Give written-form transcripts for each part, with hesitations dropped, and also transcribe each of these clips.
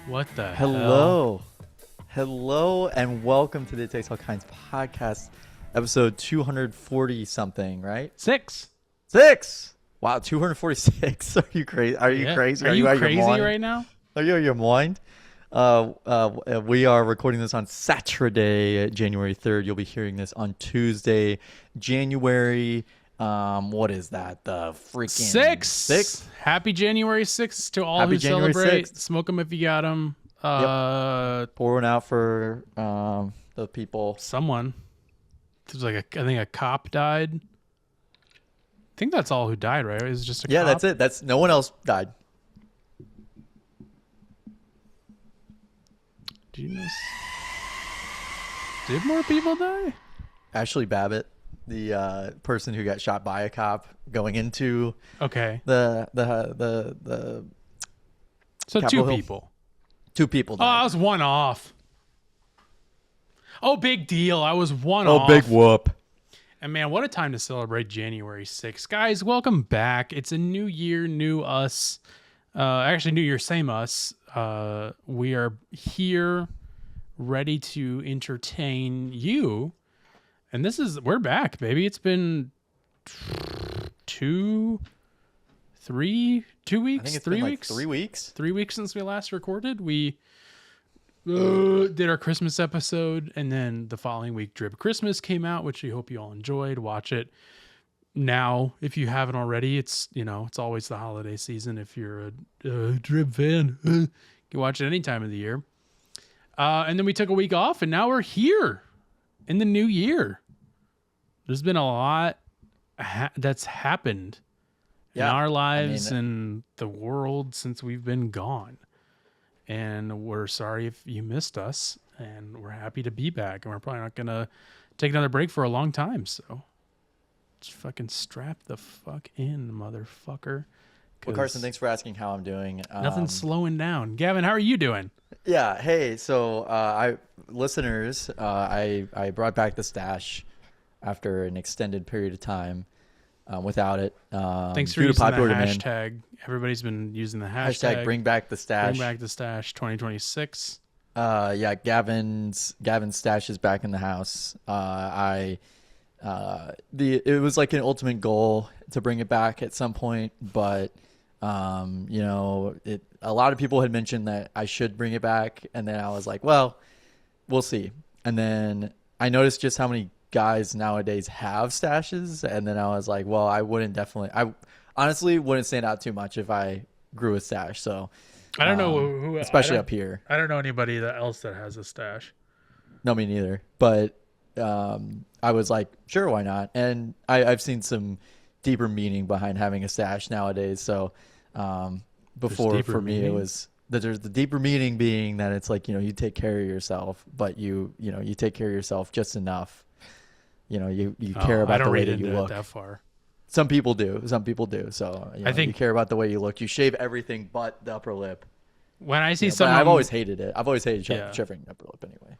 What the hell? Hello, and welcome to the It Takes All Kinds podcast, episode 240 something, right? Six. Wow, 246. Are you crazy? Are you crazy? Are you out of crazy your mind? right now? Are you out of your mind? We are recording this on Saturday, January 3rd. You'll be hearing this on Tuesday, January. What is that? The freaking Six. Happy January 6th to all Happy who January celebrate. 6th. Smoke them if you got them. Pour one out for the people. Someone. There's I think a cop died. I think that's all who died, right? It was just a cop. Yeah, that's it. That's no one else died. Did more people die? Ashley Babbitt, the person who got shot by a cop going into Okay. the So Capitol two Hill. people. Two people Oh, I died. was one off. Oh, big deal. I was one off. Big whoop. And man, what a time to celebrate January 6th. Guys, welcome back. It's a new year, new us. Actually, new year, same us. We are here ready to entertain you. And we're back, baby. It's been 2 weeks? I think it's 3 been like weeks? 3 weeks. 3 weeks since we last recorded. We did our Christmas episode, and then the following week Drip Christmas came out, which we hope you all enjoyed. Watch it now if you haven't already. It's always the holiday season. If you're a Drip fan, you can watch it any time of the year. And then we took a week off, and now we're here in the new year. There's been a lot that's happened in our lives and the world since we've been gone. And we're sorry if you missed us, and we're happy to be back. And we're probably not going to take another break for a long time. So just fucking strap the fuck in, motherfucker. Well, Carson, thanks for asking how I'm doing. Nothing's slowing down. Gavin, how are you doing? Yeah. Hey, so I brought back the stash after an extended period of time without it. Thanks for due to using the popular demand. hashtag. Everybody's been using the hashtag. Bring back the stash. Bring back the stash 2026. Yeah, Gavin's stash is back in the house. It was like an ultimate goal to bring it back at some point, but a lot of people had mentioned that I should bring it back, and then I was like, well, we'll see. And then I noticed just how many guys nowadays have stashes, and then I was like, well, I honestly wouldn't stand out too much if I grew a stash. So I don't know who, especially up here. I don't know anybody else that has a stash. No, me neither. But I was like, sure, why not? And I've seen some deeper meaning behind having a stash nowadays. So before, for me, it was that there's the deeper meaning being that it's like, you take care of yourself, but you take care of yourself just enough. You care about the way that you look. That far. Some people do. So I think you care about the way you look. You shave everything but the upper lip. When I see someone, I've always hated it. I've always hated shaving the upper lip anyway.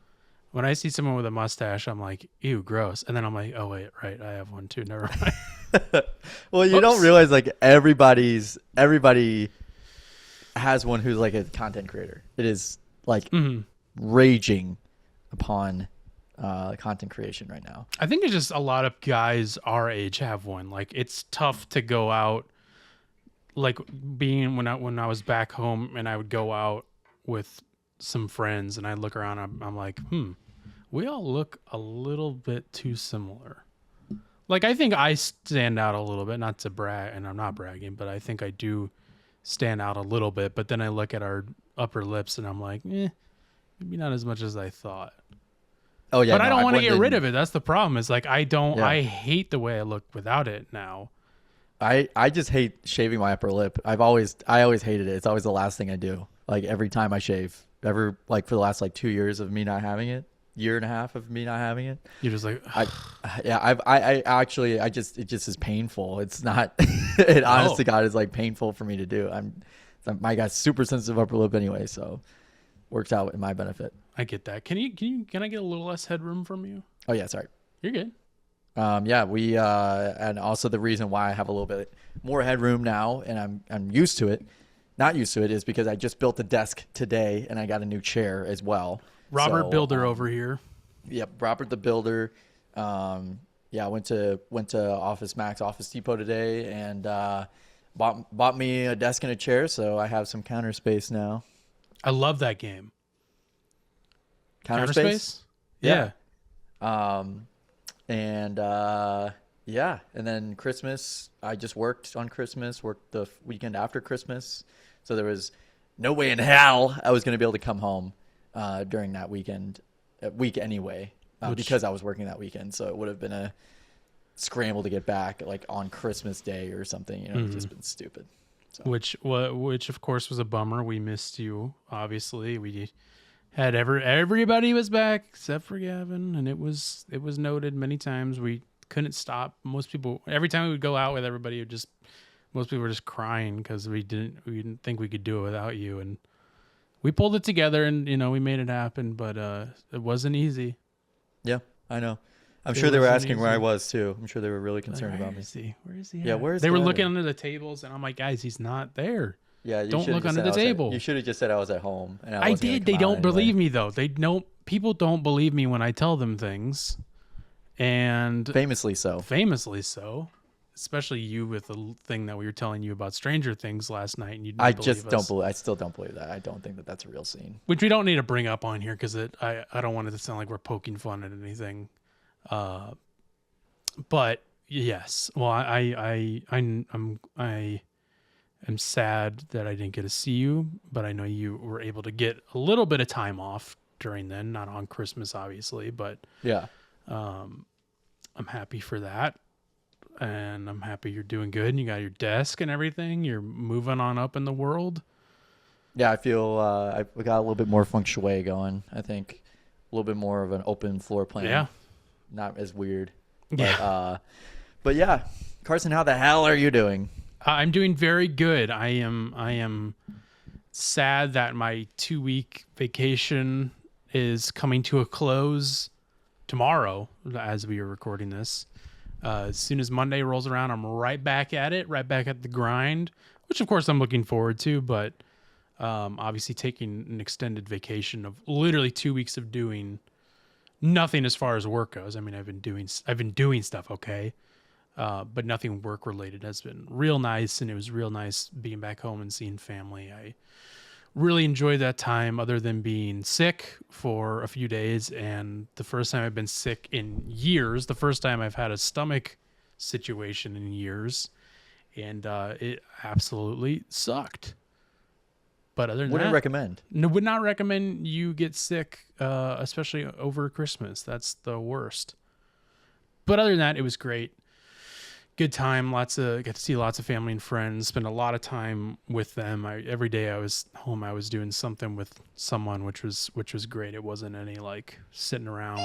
When I see someone with a mustache, I'm like, ew, gross. And then I'm like, oh wait, right, I have one too. Never mind. Well, you don't realize like everybody has one who's like a content creator. It is like raging upon content creation right now. I think it's just a lot of guys our age have one. Like it's tough to go out. Like being when I was back home and I would go out with some friends and I look around, I'm like, we all look a little bit too similar. Like I think I stand out a little bit, not to brag, and I'm not bragging, but I think I do stand out a little bit. But then I look at our upper lips and I'm like, maybe not as much as I thought. Oh yeah, but I don't want to get rid of it. That's the problem. Is like I hate the way I look without it now. I just hate shaving my upper lip. I always hated it. It's always the last thing I do. Like every time I shave, for the last 2 years of me not having it, year and a half of me not having it. You're just like, it just is painful. It's not. It honest to God is like painful for me to do. I got super sensitive upper lip anyway, so works out in my benefit. I get that. Can I get a little less headroom from you? Oh yeah, sorry. You're good. And also the reason why I have a little bit more headroom now, and I'm used to it, not used to it is because I just built a desk today and I got a new chair as well. Robert So, Builder over here. Yep, Robert the Builder. Yeah, I went to Office Max, Office Depot today, and bought me a desk and a chair, so I have some counter space now. I love that game. Counter space? Yeah. And yeah, and then Christmas, I just worked on Christmas, worked the weekend after Christmas, so there was no way in hell I was going to be able to come home during that week anyway, because I was working that weekend. So it would have been a scramble to get back like on Christmas Day or something. It's just been stupid. So. Which of course was a bummer. We missed you. Obviously, we had everybody was back except for Gavin, and it was noted many times. We couldn't stop. Most people, every time we would go out with everybody, most people were just crying because we didn't think we could do it without you, and we pulled it together, and we made it happen. But it wasn't easy. Yeah, I know. I'm sure they were asking where I was too. I'm sure they were really concerned about me. Where is he? Yeah, where is they he? Were looking under the tables, and I'm like, guys, he's not there. Yeah, don't look under the table. You should have just said I was at home. And I did. They don't believe me though. People don't believe me when I tell them things, and famously so. Especially you with the thing that we were telling you about Stranger Things last night, and you. I still don't believe that. I don't think that that's a real scene. Which we don't need to bring up on here because I don't want it to sound like we're poking fun at anything. But yes, well, I am sad that I didn't get to see you, but I know you were able to get a little bit of time off during then, not on Christmas, obviously, but yeah, I'm happy for that. And I'm happy you're doing good and you got your desk and everything. You're moving on up in the world. Yeah, I feel I got a little bit more feng shui going. I think a little bit more of an open floor plan. Yeah. Not as weird. Yeah. But yeah, Carson, how the hell are you doing? I'm doing very good. I am sad that my 2-week vacation is coming to a close tomorrow as we are recording this. As soon as Monday rolls around, I'm right back at it, right back at the grind, which of course I'm looking forward to, but obviously taking an extended vacation of literally 2 weeks of doing nothing as far as work goes. I mean, I've been doing stuff, okay, but nothing work related has been real nice, and it was real nice being back home and seeing family. I really enjoyed that time other than being sick for a few days, and the first time I've been sick in years, the first time I've had a stomach situation in years, and it absolutely sucked. But other than Wouldn't that, recommend. No, would not recommend you get sick, especially over Christmas. That's the worst. But other than that, it was great. Good time. Got to see lots of family and friends. Spend a lot of time with them. Every day I was home, I was doing something with someone, which was great. It wasn't any like sitting around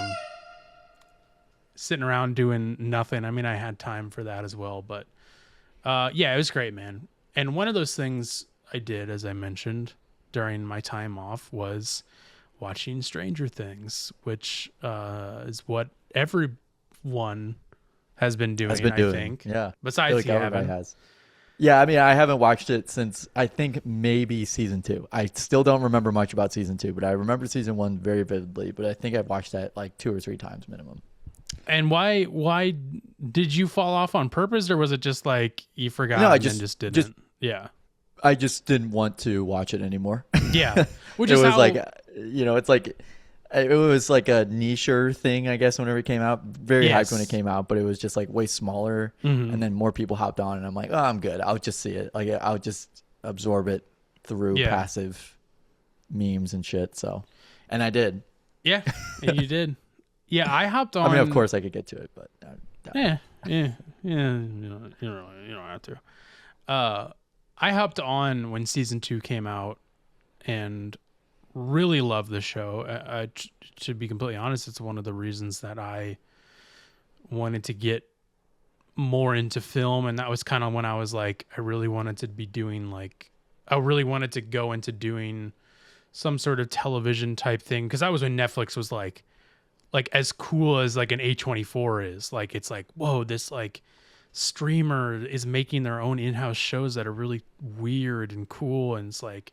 doing nothing. I mean, I had time for that as well, but yeah, it was great, man. And one of those things I did, as I mentioned during my time off, was watching Stranger Things, which is what everyone has been doing, I think. Yeah. Besides everybody has. Yeah, I mean, I haven't watched it since I think maybe season 2. I still don't remember much about season 2, but I remember season 1 very vividly. But I think I've watched that like 2 or 3 times minimum. And why did you fall off on purpose, or was it just like you forgot and just didn't? Yeah. I just didn't want to watch it anymore. Yeah. Which is like, it's like, it was like a niche-er thing, I guess, whenever it came out. Very hyped when it came out, but it was just like way smaller. Mm-hmm. And then more people hopped on, and I'm like, oh, I'm good. I'll just see it. Like, I'll just absorb it through passive memes and shit. So, and I did. Yeah, and you did. Yeah, I hopped on. I mean, of course I could get to it, but yeah. You don't have to. I hopped on when season 2 came out and really loved the show. To be completely honest, it's one of the reasons that I wanted to get more into film, and that was kind of when I was like, I really wanted to go into doing some sort of television type thing, because that was when Netflix was like as cool as like an A24 is. Like, it's like, whoa, this like streamer is making their own in-house shows that are really weird and cool, and it's like,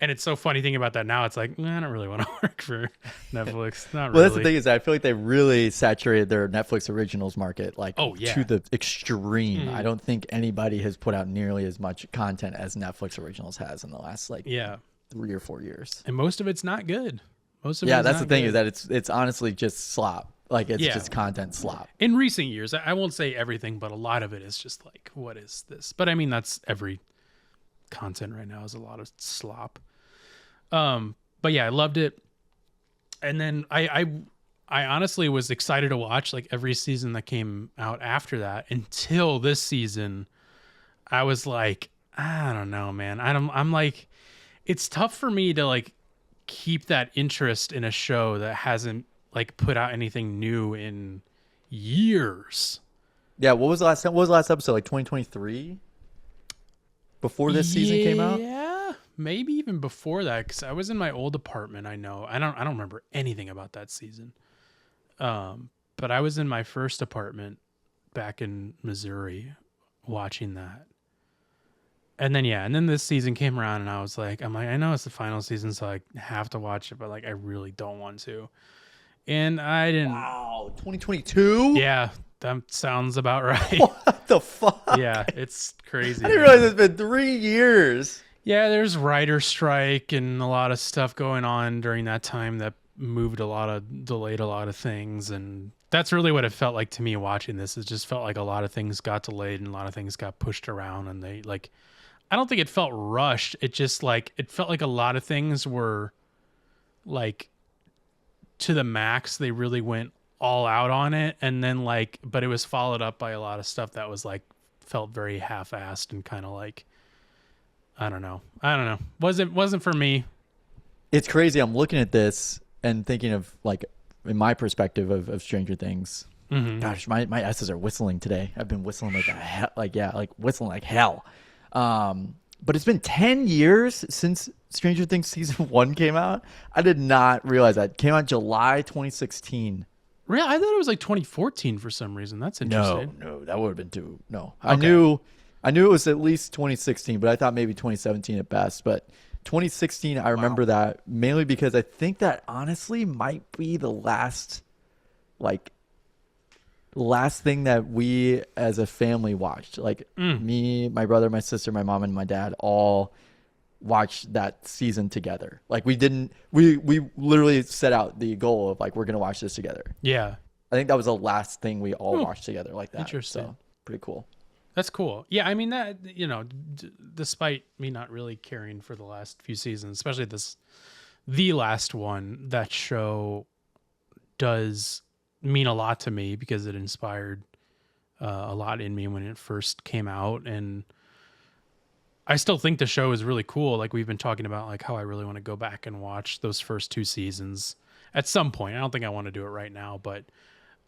and it's so funny thinking about that now. It's like, I don't really want to work for Netflix. Not Well, really. that's the thing is, I feel like they really saturated their Netflix originals market, like to the extreme. I don't think anybody has put out nearly as much content as Netflix originals has in the last 3 or 4 years. And most of it's not good. Most of that's the thing is that it's honestly just slop. Like it's just content slop. In recent years, I won't say everything, but a lot of it is just like, what is this? But I mean, that's every content right now is a lot of slop. But yeah, I loved it. And then I honestly was excited to watch like every season that came out after that until this season. I was like, I don't know, man. I'm like, it's tough for me to like keep that interest in a show that hasn't like put out anything new in years. Yeah. What was the last time? What was the last episode? Like 2023? Before this season came out? Yeah. Maybe even before that, because I was in my old apartment. I know I don't remember anything about that season. But I was in my first apartment back in Missouri watching that. And then this season came around and I was like, I know it's the final season, so I have to watch it, but like I really don't want to. And I didn't. Wow, 2022? Yeah, that sounds about right. What the fuck? Yeah, it's crazy. I didn't realize it's been 3 years. Yeah, there's writer strike and a lot of stuff going on during that time that delayed a lot of things, and that's really what it felt like to me watching this. It just felt like a lot of things got delayed and a lot of things got pushed around, and they like, I don't think it felt rushed. It just like, it felt like a lot of things were like to the max. They really went all out on it, and then like, but it was followed up by a lot of stuff that was like, felt very half-assed and kind of like, I don't know. Wasn't for me. It's crazy. I'm looking at this and thinking of like, in my perspective of Stranger Things. Mm-hmm. Gosh, my S's are whistling today. I've been whistling whistling like hell. But it's been 10 years since Stranger Things season 1 came out. I did not realize that. It came out July 2016. Really? I thought it was like 2014 for some reason. That's interesting. No, that would have been too. No, Okay. I knew it was at least 2016, but I thought maybe 2017 at best. But 2016, I remember that mainly because I think that honestly might be the last thing that we as a family watched. Like me, my brother, my sister, my mom, and my dad all watched that season together. Like we literally set out the goal of like, we're going to watch this together. Yeah. I think that was the last thing we all watched together like that. Interesting. So pretty cool. That's cool. Yeah, I mean that, despite me not really caring for the last few seasons, especially the last one, that show does mean a lot to me because it inspired a lot in me when it first came out, and I still think the show is really cool. Like we've been talking about, like how I really want to go back and watch those first 2 seasons at some point. I don't think I want to do it right now, but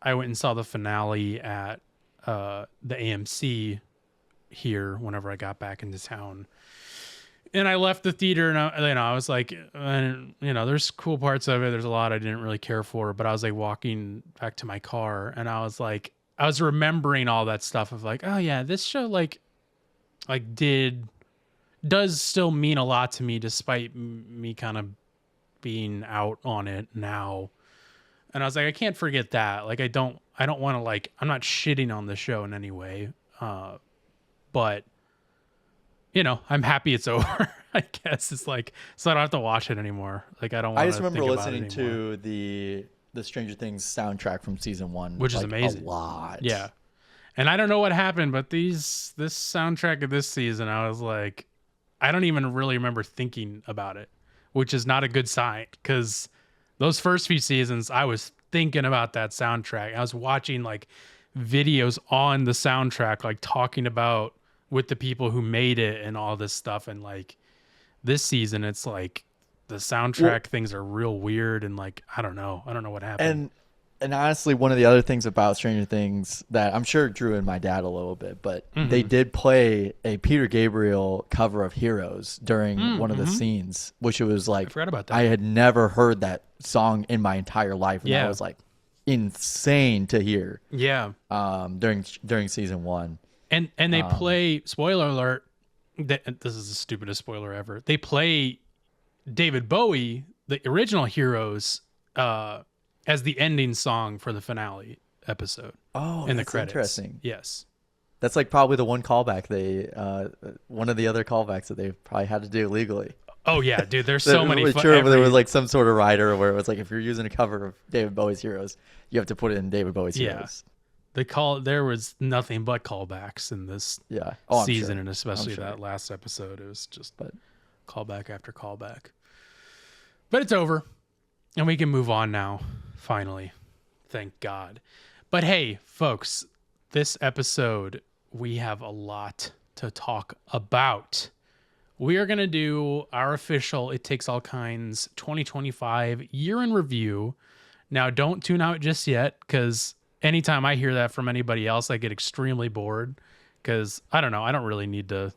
I went and saw the finale at the AMC here whenever I got back into town, and I left the theater and I was like, there's cool parts of it. There's a lot I didn't really care for, but I was like walking back to my car and I was like, I was remembering all that stuff of like, oh yeah, this show does still mean a lot to me despite me kind of being out on it now. And I was like, I can't forget that. Like, I don't want to like, I'm not shitting on the show in any way. But I'm happy it's over. I guess it's like, so I don't have to watch it anymore. Like, I don't want to. I just remember think listening about it anymore. to the Stranger Things soundtrack from season 1, which is amazing. A lot. Yeah. And I don't know what happened, but this soundtrack of this season, I was like, I don't even really remember thinking about it, which is not a good sign, because those first few seasons, I was thinking about that soundtrack. I was watching like videos on the soundtrack, like talking about with the people who made it and all this stuff. And like this season, it's like the soundtrack things are real weird. And like, I don't know what happened. And honestly, one of the other things about Stranger Things that I'm sure drew in my dad a little bit, but they did play a Peter Gabriel cover of Heroes during one of the scenes, which it was like, I forgot about that. I had never heard that song in my entire life. And I was like, insane to hear. Yeah. During season 1. And they play, spoiler alert, this is the stupidest spoiler ever. They play David Bowie, the original Heroes, as the ending song for the finale episode. Oh, in the that's credits. interesting. Yes. That's like probably the one callback one of the other callbacks that they probably had to do legally. Oh yeah, dude. There's so many. Sure, there was like some sort of rider where it was like, if you're using a cover of David Bowie's Heroes, you have to put it in David Bowie's Heroes. There was nothing but callbacks in this season, and especially that last episode. It was just callback after callback. But it's over, and we can move on now. Finally, thank God. But hey, folks, this episode we have a lot to talk about. We are going to do our official It Takes All Kinds 2025 year in review. Now, don't tune out just yet, because anytime I hear that from anybody else, I get extremely bored, because I don't know. I don't really need to.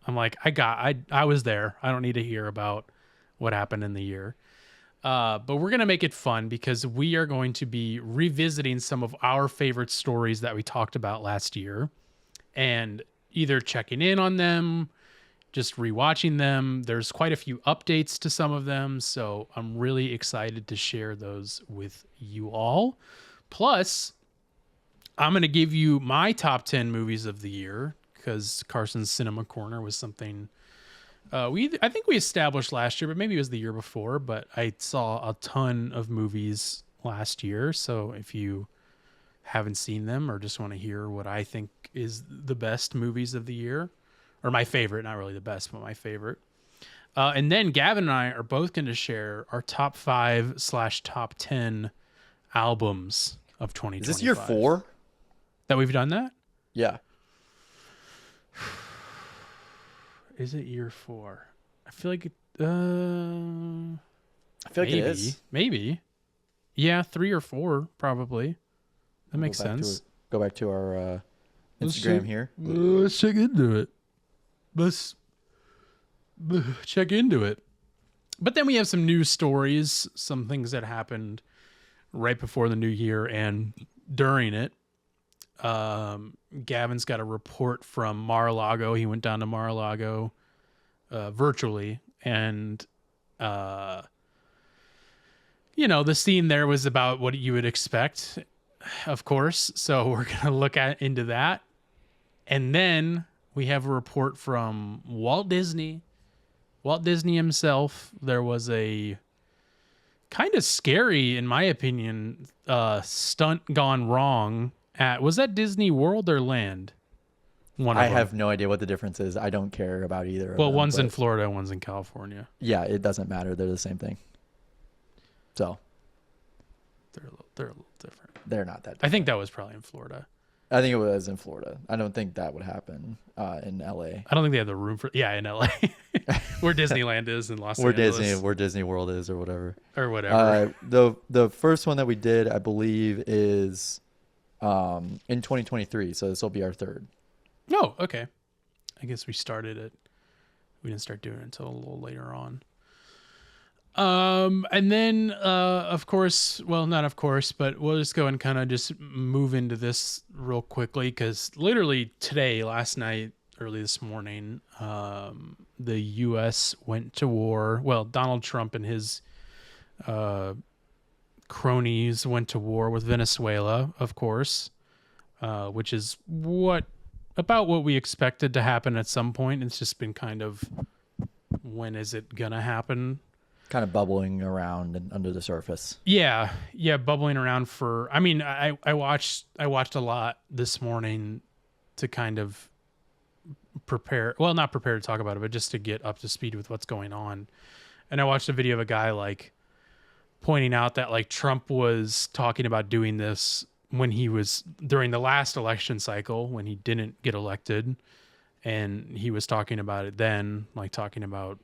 I'm like, I was there. I don't need to hear about what happened in the year. But we're going to make it fun, because we are going to be revisiting some of our favorite stories that we talked about last year, and either checking in on them, just rewatching them. There's quite a few updates to some of them, so I'm really excited to share those with you all. Plus, I'm going to give you my top 10 movies of the year, because Carson's Cinema Corner was something I think we established last year, but maybe it was the year before. But I saw a ton of movies last year, so if you haven't seen them or just want to hear what I think is the best movies of the year, or my favorite, not really the best, but my favorite. And then Gavin and I are both going to share our top 5/top 10 albums of 2025. Is this year 4 that we've done that? Yeah. Is it year 4? I feel like it. I feel like it is. Maybe. Yeah, 3 or 4 probably. That makes sense. Go back to our Instagram here. Let's check into it. Let's check into it. But then we have some news stories, some things that happened right before the new year and during it. Gavin's got a report from Mar-a-Lago. He went down to Mar-a-Lago virtually, and the scene there was about what you would expect, of course. So we're gonna look into that, and then we have a report from Walt Disney himself. There was a kind of scary, in my opinion, stunt gone wrong was that Disney World or Land? I have no idea what the difference is. I don't care about either of them. Well, one's in Florida, one's in California. Yeah, it doesn't matter. They're the same thing. So they're a little different. They're not that different. I think that was probably in Florida. I think it was in Florida. I don't think that would happen in LA. I don't think they have the room for in LA. Where Disneyland is in Los Angeles. Where Disney World is or whatever. The first one that we did, I believe, is in 2023, so this will be our third. Oh, okay. I guess we didn't start doing it until a little later on. And then of course, well, not of course, but we'll just go and kind of just move into this real quickly, because literally last night, early this morning, the US went to war. Well, Donald Trump and his cronies went to war with Venezuela, of course, which is about what we expected to happen at some point. It's just been kind of, when is it gonna happen? Kind of bubbling around and under the surface. Yeah, bubbling around for. I mean, I watched a lot this morning to kind of prepare. Well, not prepare to talk about it, but just to get up to speed with what's going on. And I watched a video of a guy pointing out that Trump was talking about doing this when he was during the last election cycle, when he didn't get elected, and he was talking about it then, talking about,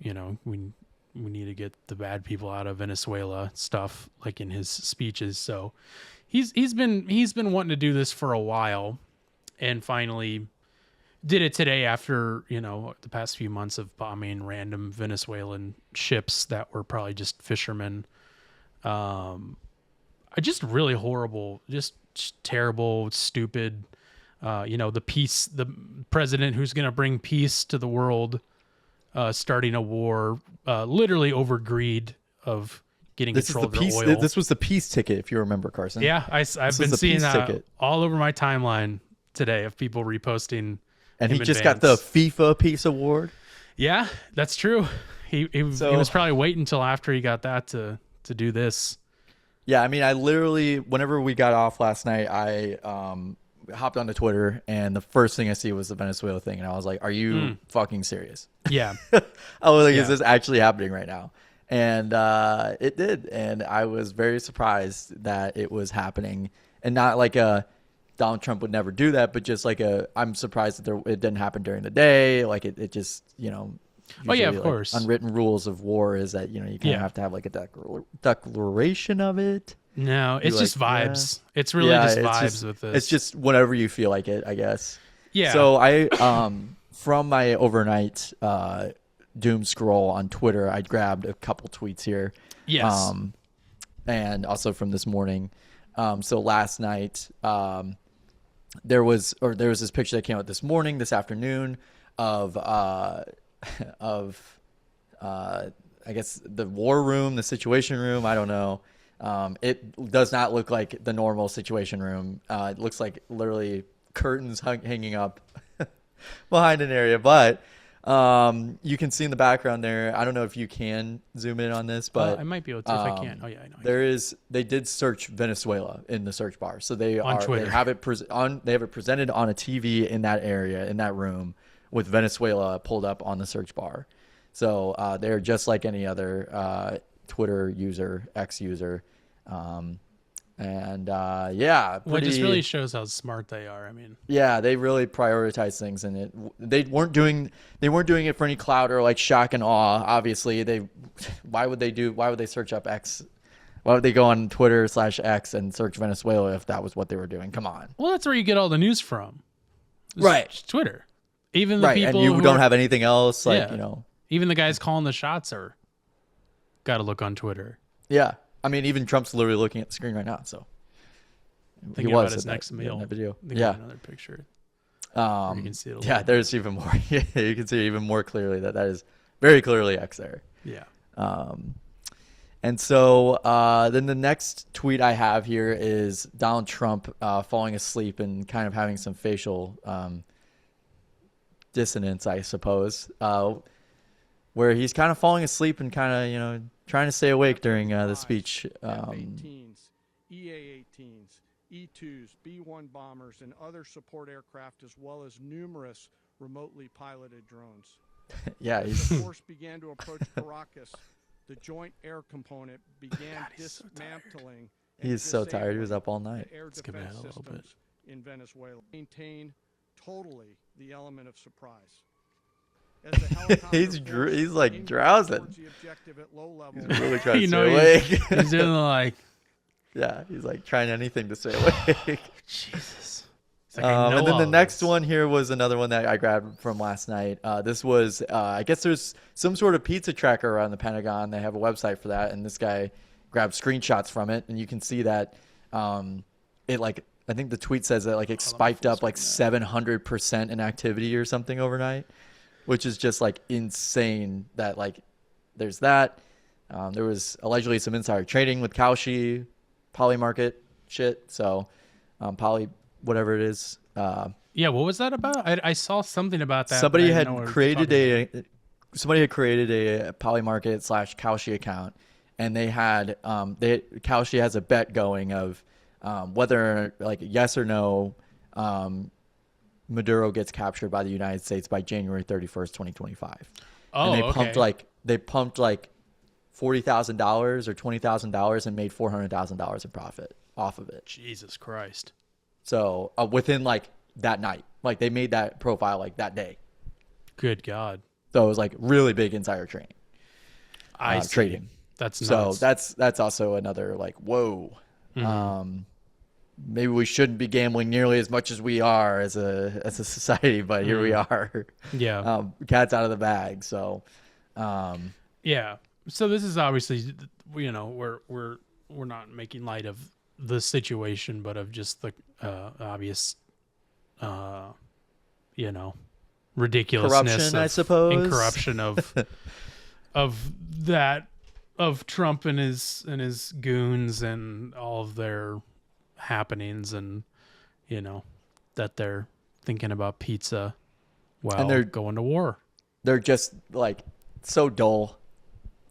we need to get the bad people out of Venezuela stuff, in his speeches. So he's been wanting to do this for a while, and finally did it today after, the past few months of bombing random Venezuelan ships that were probably just fishermen. just really horrible, just terrible, stupid. The president who's going to bring peace to the world, starting a war, literally over greed of getting control of their oil. This was the peace ticket, if you remember, Carson. Yeah, I've been seeing that all over my timeline today of people reposting. And he just got the FIFA Peace Award. Yeah, that's true. He was probably waiting until after he got that to do this. Yeah, I mean, I literally, whenever we got off last night, I hopped onto Twitter, and the first thing I see was the Venezuela thing, and I was like, "Are you fucking serious?" Yeah. I was like, "Is this actually happening right now?" And it did, and I was very surprised that it was happening, and not like Donald Trump would never do that, but just like I'm surprised that it didn't happen during the day. Like it just, Oh yeah, of course. Unwritten rules of war is that, you kind of have to have like a declaration of it. No, it's just vibes. Yeah. It's really just vibes with this. It's just whenever you feel like it, I guess. Yeah. So I, from my overnight doom scroll on Twitter, I grabbed a couple tweets here. Yes. And also from this morning. So last night, there was this picture that came out this afternoon of I guess the war room, the situation room. I don't know. It does not look like the normal situation room. It looks like literally curtains hanging up behind an area, but you can see in the background there. I don't know if you can zoom in on this, but I might be able to if I can. Oh yeah, I know. They did search Venezuela in the search bar, so they have it presented on a TV in that area, in that room, with Venezuela pulled up on the search bar. So they're just like any other Twitter user, X user. Yeah, well, it just really shows how smart they are. I mean, yeah, they really prioritize things, and they weren't doing it for any clout or like shock and awe. Obviously, why would they search up X? Why would they go on Twitter/X and search Venezuela if that was what they were doing? Come on. Well, that's where you get all the news from, right? Twitter. Even the people and you don't have anything else, Even the guys calling the shots got to look on Twitter. Yeah. I mean, even Trump's literally looking at the screen right now. So thinking about his next meal. That video. Another picture. You can see it. There's even more. Yeah, you can see even more clearly that is very clearly X there. Yeah. And so then the next tweet I have here is Donald Trump falling asleep and kind of having some facial dissonance, I suppose, where he's kind of falling asleep and kind of, trying to stay awake during the speech. F-18s, EA-18s, E-2s, B-1 bombers, and other support aircraft, as well as numerous remotely piloted drones. Yeah, as the force began to approach Caracas, the Joint Air Component began dismantling. He's so tired. He was up all night. Air defense systems in Venezuela. Maintain totally the element of surprise. He's like drowsing. He's really trying to stay awake. He's doing like, yeah, he's like trying anything to stay awake. Jesus. And then the next one here was another one that I grabbed from last night. This was, I guess there's some sort of pizza tracker around the Pentagon. They have a website for that, and this guy grabbed screenshots from it, and you can see that it like, I think the tweet says that like it spiked up like 700% in activity or something overnight, which is just like insane that like there's that. There was allegedly some insider trading with Cauchy, Poly Market shit. So Poly, whatever it is. Yeah, what was that about? I saw something about that. Somebody had created a Poly Market / Cauchy account, and they had Cauchy has a bet going of whether like yes or no Maduro gets captured by the United States by January 31st, 2025. Oh, and they pumped like $40,000 or $20,000 and made $400,000 in profit off of it. Jesus Christ. So within like that night, like they made that profile like that day. Good God. So it was like really big insider trading. Trading. That's nuts. So that's also another like, whoa. Mm-hmm. Maybe we shouldn't be gambling nearly as much as we are as a society, but here we are. Yeah. Cat's out of the bag. So, yeah. So this is obviously, we're not making light of the situation, but of just the obvious, you know, ridiculousness Corruption, I suppose, and corruption of that, of Trump and his goons and all of their happenings, and you know that they're thinking about pizza while And they're going to war. They're just like so dull.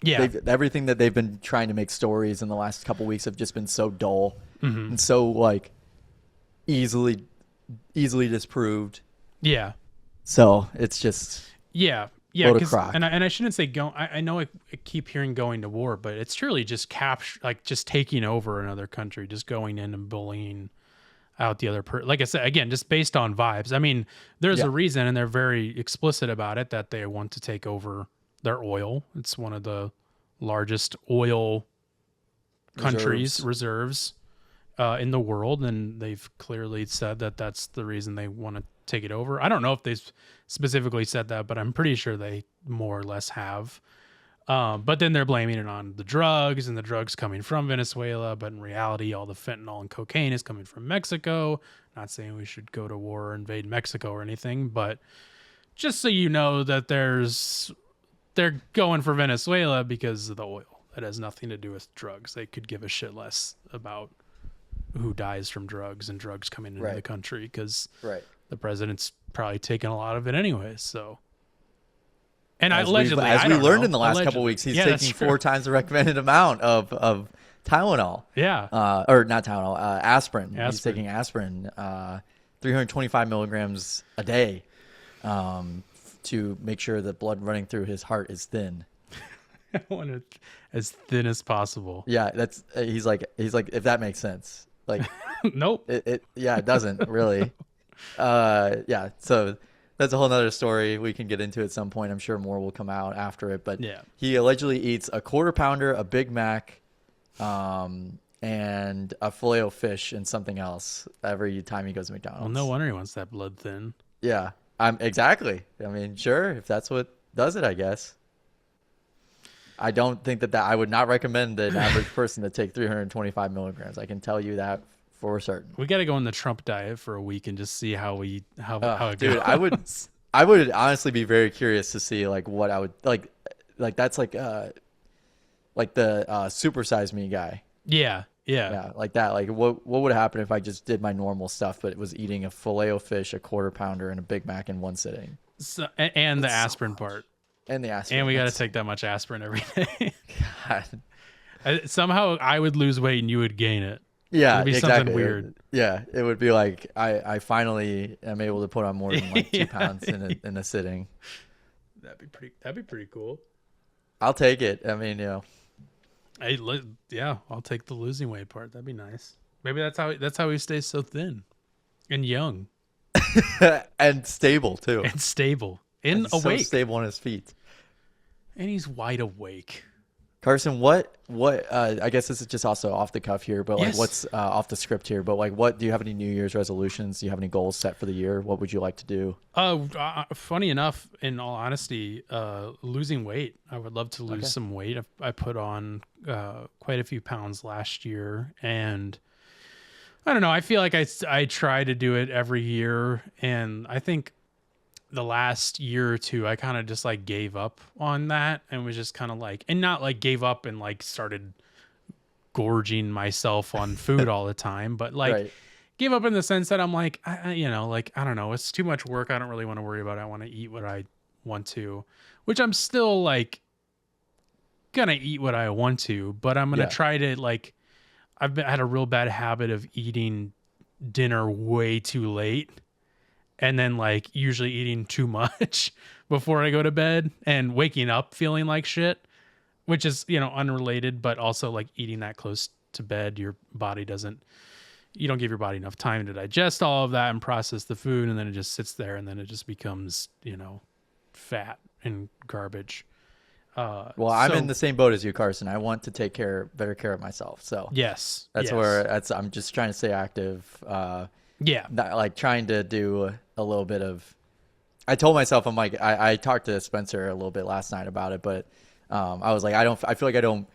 Yeah, Everything that they've been trying to make stories in the last couple weeks have just been so dull and so like easily disproved. yeah, So it's just yeah. load of 'Cause- crock. and I shouldn't say go. I know I keep hearing going to war, but it's truly just just taking over another country, just going in and bullying out the other like I said, again, just based on vibes. I mean, there's a reason, and they're very explicit about it, that they want to take over their oil. It's one of the largest oil countries reserves in the world, and they've clearly said that that's the reason they want to take it over. I don't know if they specifically said that, but I'm pretty sure they more or less have. But then they're blaming it on the drugs, and the drugs coming from Venezuela. But in reality, all the fentanyl and cocaine is coming from Mexico. Not saying we should go to war or invade Mexico or anything, but just so you know that they're going for Venezuela because of the oil. It has nothing to do with drugs. They could give a shit less about who dies from drugs and drugs coming into the country, because the president's probably taking a lot of it anyways. So. And as allegedly, as I we don't learned know. in the last couple Allegedly. weeks, he's Yeah, taking 4 times the recommended amount of Tylenol. Yeah. Or not Tylenol, aspirin. He's Aspirin. taking aspirin, 325 milligrams a day, to make sure the blood running through his heart is thin. I want it as thin as possible. Yeah, that's he's like if that makes sense. Like Nope. it doesn't really. Yeah, so that's a whole nother story we can get into at some point. I'm sure more will come out after it, but Yeah. he allegedly eats a quarter pounder, a Big Mac, and a filet of fish and something else every time he goes to McDonald's. Well, no wonder he wants that blood thin. Yeah, exactly. I mean, sure, if that's what does it, I guess. I don't think that I would not recommend an average person to take 325 milligrams. I can tell you that for certain. We got to go on the Trump diet for a week and just see how it Dude, goes. I would honestly be very curious to see like what I would like that's like the Super Size Me guy. Yeah. Yeah, like that. Like what would happen if I just did my normal stuff but was eating a filet of fish, a quarter pounder, and a Big Mac in one sitting? So, and the aspirin part. And the aspirin. And we got to take that much aspirin every day. God. Somehow I would lose weight and you would gain it. Yeah, It'd be exactly. something weird. Yeah, it would be like I finally am able to put on more than like 2 pounds in a sitting. That'd be pretty cool. I'll take it. I mean, you know. Yeah, I'll take the losing weight part. That'd be nice. Maybe that's how he stays so thin and young And stable too. and stable and So awake. stable on his feet. And he's wide awake. Carson, what I guess this is just also off the cuff here, but like Yes. what's off the script here, but like what do you have any New Year's resolutions? Do you have any goals set for the year? What would you like to do? Funny enough, in all honesty, losing weight. I would love to lose some weight. I put on quite a few pounds last year, and I don't know. I feel like I try to do it every year, and I think the last year or two, I kind of just like gave up on that and was just kind of like, and not like gave up and like started gorging myself on food all the time, but like Right. gave up in the sense that I'm like, I don't know, it's too much work. I don't really want to worry about it. I want to eat what I want to, which I'm still like gonna eat what I want to, but I'm gonna try to like, had a real bad habit of eating dinner way too late. And then like usually eating too much before I go to bed and waking up feeling like shit, which is, unrelated, but also like eating that close to bed, you don't give your body enough time to digest all of that and process the food. And then it just sits there and then it just becomes, fat and garbage. Well, I'm in the same boat as you, Carson. I want to take better care of myself. So yes, that's where I'm just trying to stay active. Yeah. Not, like trying to do a little bit of, I told myself, I'm like, I talked to Spencer a little bit last night about it, but I was like, I feel like I don't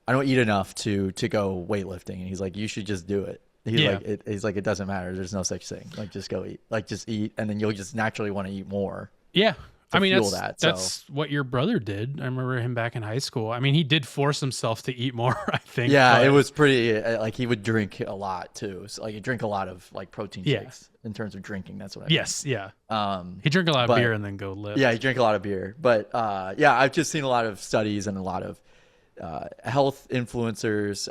I don't eat enough to go weightlifting. And he's like, you should just do it. He's like, it doesn't matter. There's no such thing. Like, just go eat. Like, just eat, and then you'll just naturally want to eat more. Yeah. I mean, fuel that's what your brother did. I remember him back in high school. I mean, he did force himself to eat more, I think. Yeah, but it was pretty, like, he would drink a lot too. So, like, he drink a lot of like protein shakes in terms of drinking. That's what I mean. Yes, yeah. He drank a lot of beer and then go lift. Yeah, he drank a lot of beer. But yeah, I've just seen a lot of studies and a lot of health influencers,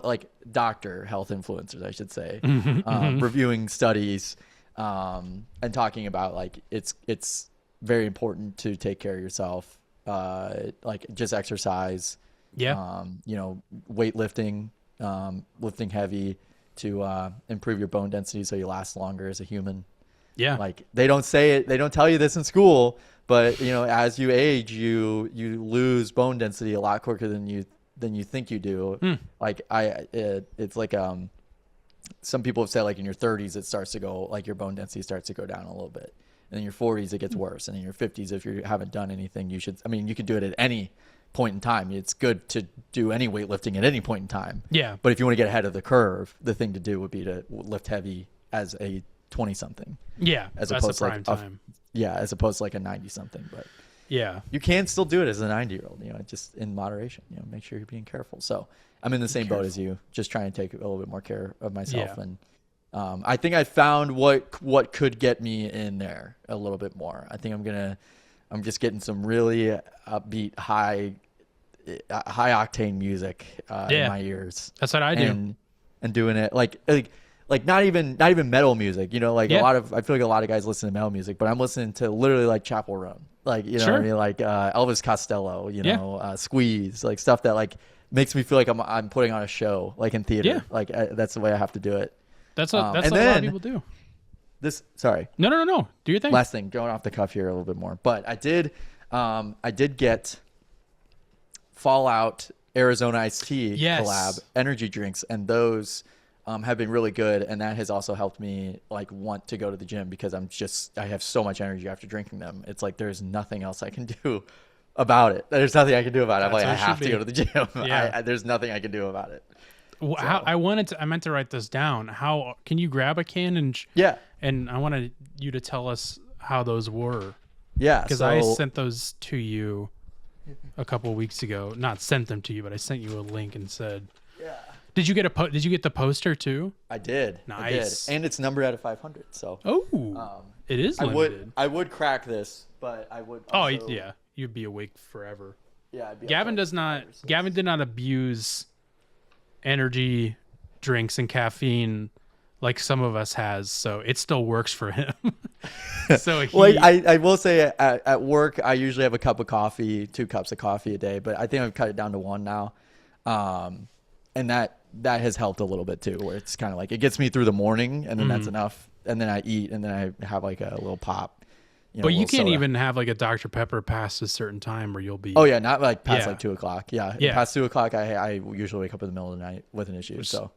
like doctor health influencers, I should say, reviewing studies and talking about like it's very important to take care of yourself, like just exercise, you know, weightlifting, lifting heavy to improve your bone density so you last longer as a human. Yeah, like they don't say it, they don't tell you this in school, but you know, as you age, you lose bone density a lot quicker than you think you do. Like it's like some people have said like in your 30s it starts to go, like your bone density starts to go down a little bit. And in your 40s, it gets worse. And in your 50s, if you haven't done anything, you can do it at any point in time. It's good to do any weightlifting at any point in time. Yeah. But if you want to get ahead of the curve, the thing to do would be to lift heavy as a 20-something. Yeah. As that's opposed the prime to like time. as opposed to like a 90-something. But yeah, you can still do it as a 90-year-old, you know, just in moderation, you know, make sure you're being careful. So I'm in the same boat as you, just trying to take a little bit more care of myself. Yeah. And I think I found what could get me in there a little bit more. I think I'm just getting some really upbeat, high octane music in my ears. That's what I do. And doing it like not even metal music, you know, like I feel like a lot of guys listen to metal music, but I'm listening to literally like Chapel Roan, like, you know what I mean? Like Elvis Costello, you know, Squeeze, like stuff that like makes me feel like I'm putting on a show, like in theater. Yeah. Like that's the way I have to do it. That's what a lot of people do. No. Do your thing. Last thing, going off the cuff here a little bit more, but I did get Fallout Arizona Iced Tea collab energy drinks, and those have been really good, and that has also helped me like want to go to the gym because I have so much energy after drinking them. It's like there's nothing else I can do about it. There's nothing I can do about it. I'm like, I have to go to the gym. Yeah. There's nothing I can do about it. Well, so. I meant to write this down. How can you grab a can and I wanted you to tell us how those were. Yeah, because I sent those to you a couple of weeks ago. Not sent them to you, but I sent you a link and said, "Yeah." Did you get the poster too? I did. Nice. And it's numbered out of 500. So it is limited. I would crack this, but I would. Also, yeah, you'd be awake forever. Yeah, I'd be Gavin did not abuse energy drinks and caffeine like some of us has, so it still works for him. So I will say at work I usually have a cup of coffee, 2 cups of coffee a day, but I think I've cut it down to 1 now, and that has helped a little bit too, where it's kind of like it gets me through the morning, and then that's enough, and then I eat, and then I have like a little pop. But you can't even have like a Dr. Pepper past a certain time where you'll be. Oh yeah, not like past like 2 o'clock. Yeah, past 2 o'clock, I usually wake up in the middle of the night with an issue. So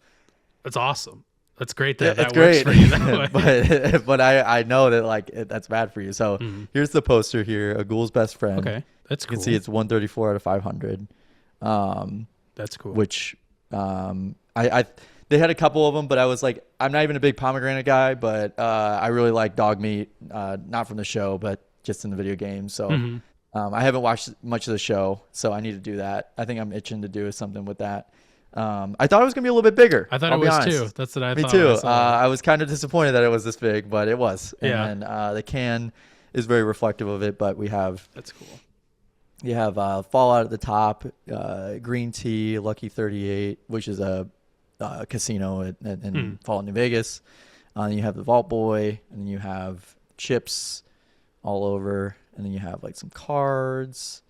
that's awesome. That's great that that works for you that way. but I know that like that's bad for you. So here's the poster here: A Ghoul's Best Friend. Okay, that's cool. You can see it's 134 out of 500. That's cool. Which they had a couple of them, but I was like, I'm not even a big pomegranate guy, but I really like dog meat, not from the show, but just in the video game. So I haven't watched much of the show, so I need to do that. I think I'm itching to do something with that. I thought it was going to be a little bit bigger. I thought it was too. That's what I thought. Me too. I was kind of disappointed that it was this big, but it was. Yeah. And the can is very reflective of it, but we have... That's cool. You have Fallout at the top, green tea, Lucky 38, which is a casino in Fallout, New Vegas. You have the Vault Boy, and then you have chips all over, and then you have like some cards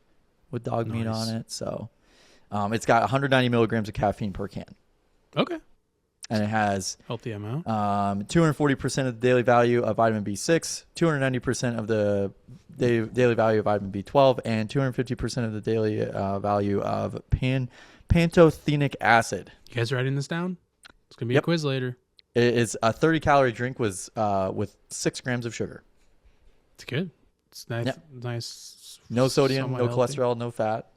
with dog meat on it. So it's got 190 milligrams of caffeine per can. Okay. And it has healthy amount. 240% of the daily value of vitamin B6, 290% of the daily value of vitamin B12, and 250% of the daily value of pantothenic acid. You guys writing this down? It's gonna be a quiz later. It is a 30-calorie drink with 6 grams of sugar. It's good. It's nice. Nice. No sodium, no healthy. cholesterol, no fat.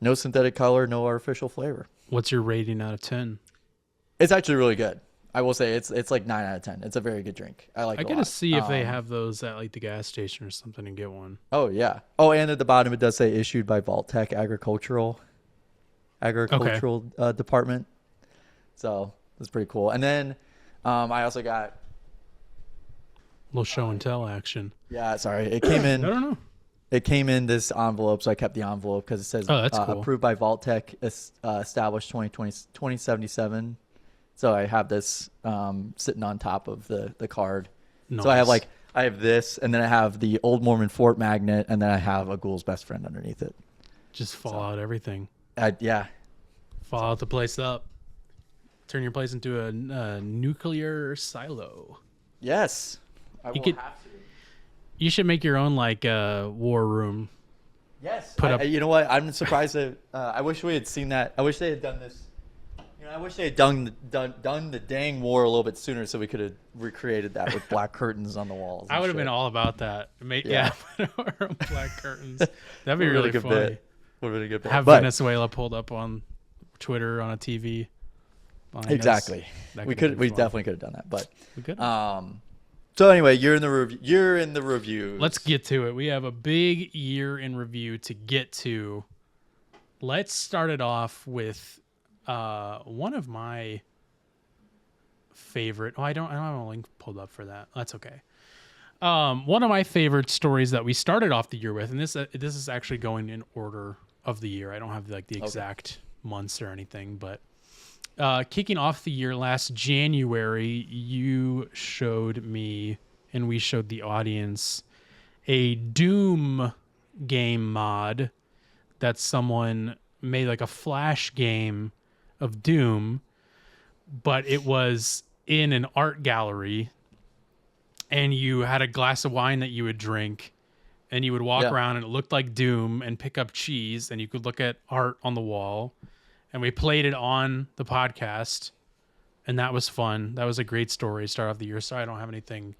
No synthetic color, no artificial flavor. What's your rating out of 10? It's actually really good. I will say it's like 9 out of 10. It's a very good drink. I like it I a gotta lot. see if they have those at like the gas station or something and get one. Oh yeah. Oh, and at the bottom it does say issued by Vault-Tec Agricultural Department. So that's pretty cool. And then I also got A little show and tell action. yeah. Sorry, it came in. No. It came in this envelope, so I kept the envelope because it says that's cool. approved by Vault-Tec, established 2027. So I have this sitting on top of the card. Nice. So I have this, and then I have the Old Mormon Fort magnet, and then I have a Ghoul's Best Friend underneath it. Just fall out everything. Yeah. Fall out the place up. Turn your place into a nuclear silo. Yes. I will could- have to. You should make your own like war room. Yes. Put up. You know what? I'm surprised that I wish we had seen that. I wish they had done this. You know, I wish they had done the dang war a little bit sooner, so we could have recreated that with black curtains on the walls. I would have been all about that. Yeah, our own black curtains. That'd be really funny. Would have been a good bit. Have But- Venezuela pulled up on Twitter on a TV. Exactly. That We could've been fun. definitely could have done that. But We could. so anyway, you're in the review. Let's get to it. We have a big year in review to get to. Let's start it off with one of my favorite. I don't have a link pulled up for that. That's okay. One of my favorite stories that we started off the year with, and this is actually going in order of the year. I don't have like the exact months or anything, but kicking off the year last January, you showed me and we showed the audience a Doom game mod that someone made, like a flash game of Doom, but it was in an art gallery, and you had a glass of wine that you would drink, and you would walk around and it looked like Doom and pick up cheese, and you could look at art on the wall. And we played it on the podcast, and that was fun. That was a great story. Start off the year. Sorry, I don't have anything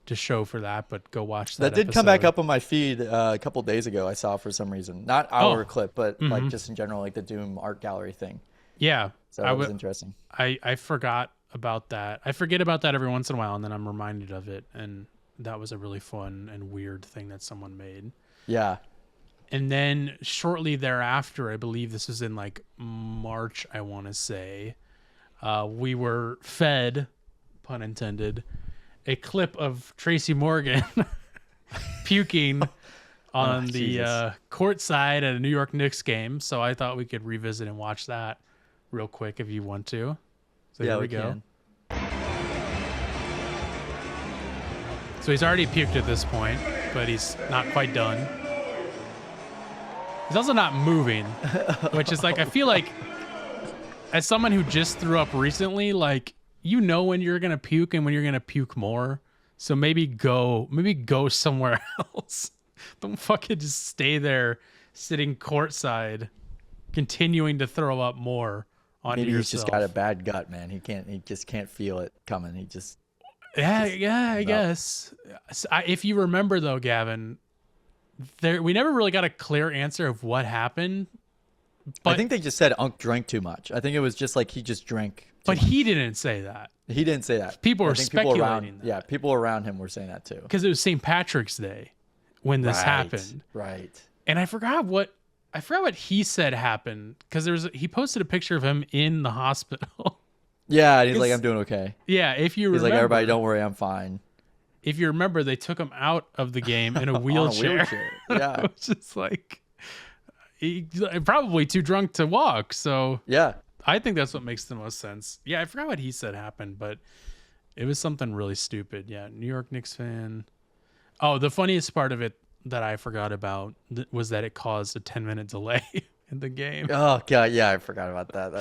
to show for that, but go watch that. That did come back up on my feed a couple days ago. I saw for some reason, not our clip, but like just in general, like the Doom art gallery thing. Yeah, So that was interesting. I forgot about that. I forget about that every once in a while, and then I'm reminded of it. And that was a really fun and weird thing that someone made. Yeah. And then shortly thereafter, I believe this was in like March, I want to say, we were fed, pun intended, a clip of Tracy Morgan puking on the court side at a New York Knicks game. So I thought we could revisit and watch that real quick if you want to. So Yeah, here we go. So he's already puked at this point, but he's not quite done. He's also not moving, which is like, I feel like as someone who just threw up recently, like, you know when you're going to puke and when you're going to puke more. So maybe go somewhere else. Don't fucking just stay there sitting courtside, continuing to throw up more onto Maybe yourself. he's just got a bad gut, man. He just can't feel it coming. He just. I guess. If you remember though, Gavin, we never really got a clear answer of what happened. But I think they just said Unc drank too much. I think it was just like he just drank. But he didn't say that. He didn't say that. People were I think people speculating around, that. Yeah, people around him were saying that too. Because it was St. Patrick's Day when this happened. Right. And I forgot what he said happened, because he posted a picture of him in the hospital. Yeah, and he's like, I'm doing okay. Yeah, if you remember. He's like, everybody, don't worry, I'm fine. If you remember, they took him out of the game in a wheelchair. On a wheelchair. Yeah. It was just like, he probably too drunk to walk. So Yeah. I think that's what makes the most sense. Yeah, I forgot what he said happened, but it was something really stupid. Yeah, New York Knicks fan. Oh, the funniest part of it that I forgot about was that it caused a 10-minute delay in the game. Oh god, yeah, I forgot about that.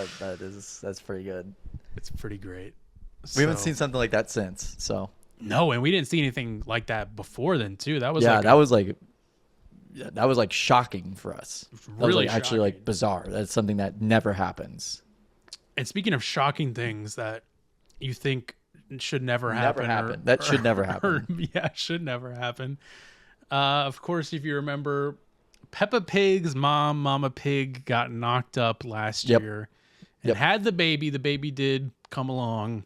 That's pretty good. It's pretty great. We haven't seen something like that since. So no, and we didn't see anything like that before then too. That was that was like shocking for us. That was really like actually shocking. like bizarre. That's something that never happens. And speaking of shocking things that you think should never happen. That should never happen. Yeah, should never happen. Of course, if you remember, Peppa Pig's mom, Mama Pig, got knocked up last year and had the baby. The baby did come along.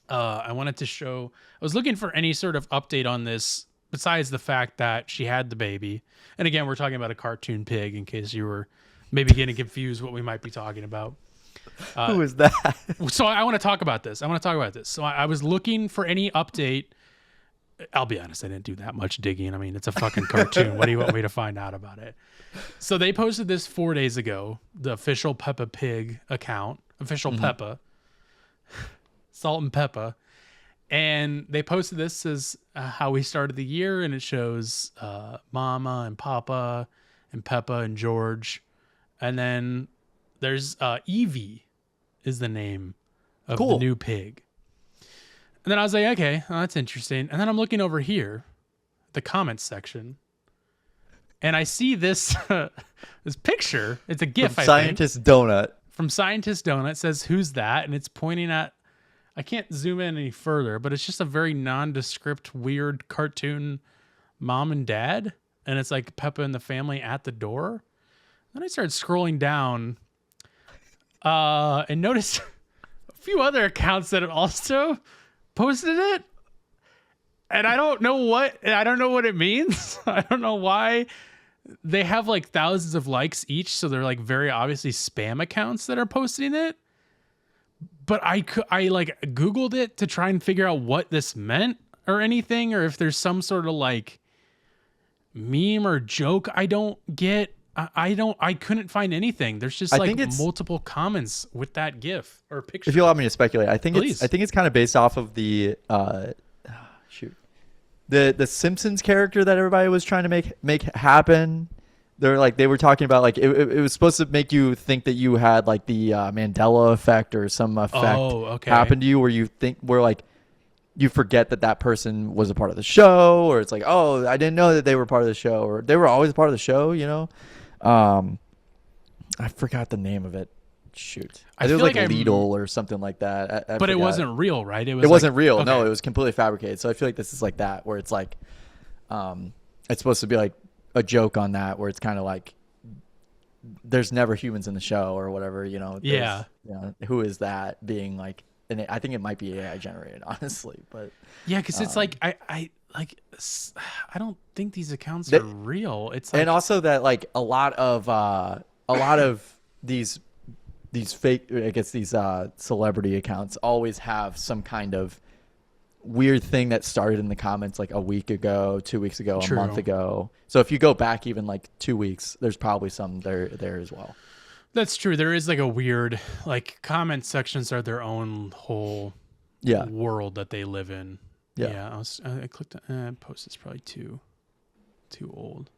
I wanted to show, I was looking for any sort of update on this besides the fact that she had the baby. And again, we're talking about a cartoon pig in case you were maybe getting confused what we might be talking about. Who is that? So I want to talk about this. So I was looking for any update. I'll be honest, I didn't do that much digging. I mean, it's a fucking cartoon. What do you want me to find out about it? So they posted this 4 days ago, the official Peppa Pig account, official Peppa, Salt and Peppa. And they posted this as how we started the year. And it shows Mama and Papa and Peppa and George. And then there's Evie is the name of the new pig. And then I was like, okay, well, that's interesting. And then I'm looking over here, the comments section, and I see this this picture. It's a GIF, From Scientist Donut. From Scientist Donut. It says, who's that? And it's pointing at, I can't zoom in any further, but it's just a very nondescript, weird cartoon mom and dad. And it's like Peppa and the family at the door. Then I started scrolling down and noticed a few other accounts that have also posted it, and I don't know what it means. I don't know why they have like thousands of likes each, so they're like very obviously spam accounts that are posting it. But I like Googled it to try and figure out what this meant or anything, or if there's some sort of like meme or joke I don't get. I couldn't find anything. There's just like multiple comments with that GIF or picture. If you allow me to speculate, I think Please. it's kind of based off of the the Simpsons character that everybody was trying to make happen. They were talking about like it was supposed to make you think that you had like the Mandela effect or some effect happen to you where you forget that person was a part of the show, or it's like, oh, I didn't know that they were part of the show, or they were always part of the show, you know. I forgot the name of it. Shoot, I think it was like Lidl or something like that. I but forgot. it wasn't real, right? It wasn't real. Okay. No, it was completely fabricated. So I feel like this is like that, where it's like, it's supposed to be like a joke on that, where it's kind of like, there's never humans in the show or whatever, you know. Yeah. You know, who is that being like? And I think it might be AI generated, honestly. But yeah, because it's like I don't think these accounts are real. It's like, and also that like a lot of these fake, I guess these celebrity accounts always have some kind of weird thing that started in the comments like a week ago, 2 weeks ago, a month ago. So if you go back even like 2 weeks, there's probably some there as well. That's true. There is like a weird, like, comment sections are their own whole world that they live in. Yeah. I clicked on post is probably too old.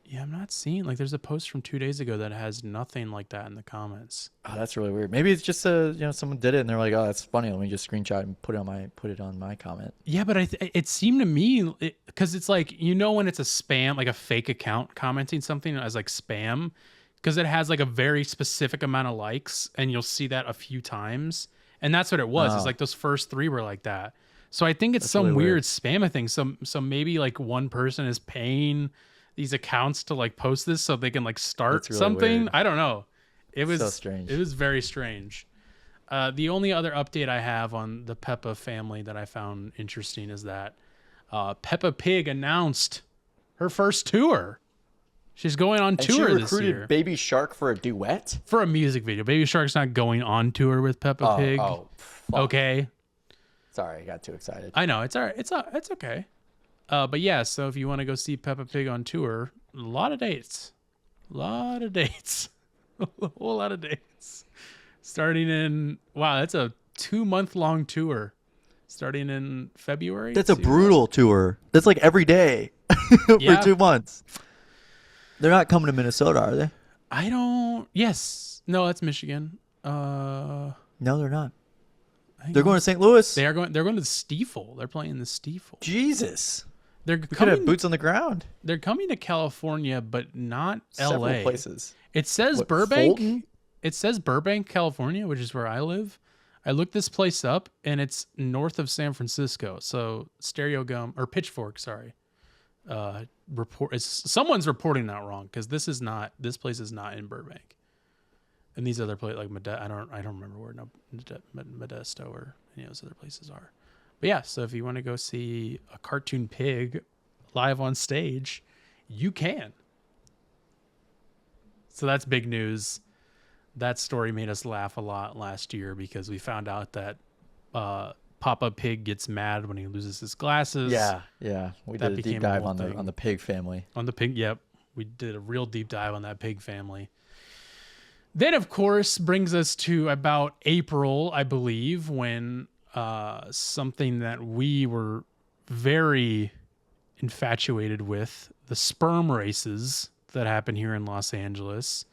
Yeah, I'm not seeing, like, there's a post from 2 days ago that has nothing like that in the comments. Oh, that's really weird. Maybe it's just someone did it and they're like, oh, that's funny. Let me just screenshot and put it on my comment. Yeah, but it seemed to me, because it's like, you know, when it's a spam, like a fake account commenting something as like spam, because it has like a very specific amount of likes, and you'll see that a few times. And that's what it was. It's like those first 3 were like that. So I think it's some really weird spam thing. So maybe like one person is paying these accounts to like post this so they can like start really something. Weird. I don't know. It was so strange. It was very strange. The only other update I have on the Peppa family that I found interesting is that Peppa Pig announced her first tour. She's going on tour this year. She recruited Baby Shark for a duet? For a music video. Baby Shark's not going on tour with Peppa Pig. Oh, okay. Sorry, I got too excited. I know. It's all right. It's okay. But yeah, so if you want to go see Peppa Pig on tour, a lot of dates. A whole lot of dates. Starting in, wow, that's a 2-month long tour. Starting in February. That's a brutal tour. That's like every day for 2 months. They're not coming to Minnesota, are they? Yes. No, that's Michigan. No, they're not. They're going to St. Louis. They're going to the Stiefel. They're playing the Stiefel. Jesus. We could have boots on the ground. They're coming to California, but not Several LA. places. It says Burbank. Fulton? It says Burbank, California, which is where I live. I looked this place up, and it's north of San Francisco. So Pitchfork, sorry. someone's reporting that wrong, because this place is not in Burbank, and these other places like I don't remember where Modesto or any of those other places are. But yeah, so if you want to go see a cartoon pig live on stage, you can. So that's big news. That story made us laugh a lot last year because we found out that Papa Pig gets mad when he loses his glasses. Yeah. We did a deep dive on the pig family. On the pig, yep. We did a real deep dive on that pig family. Then, of course, brings us to about April, I believe, when something that we were very infatuated with, the sperm races that happen here in Los Angeles.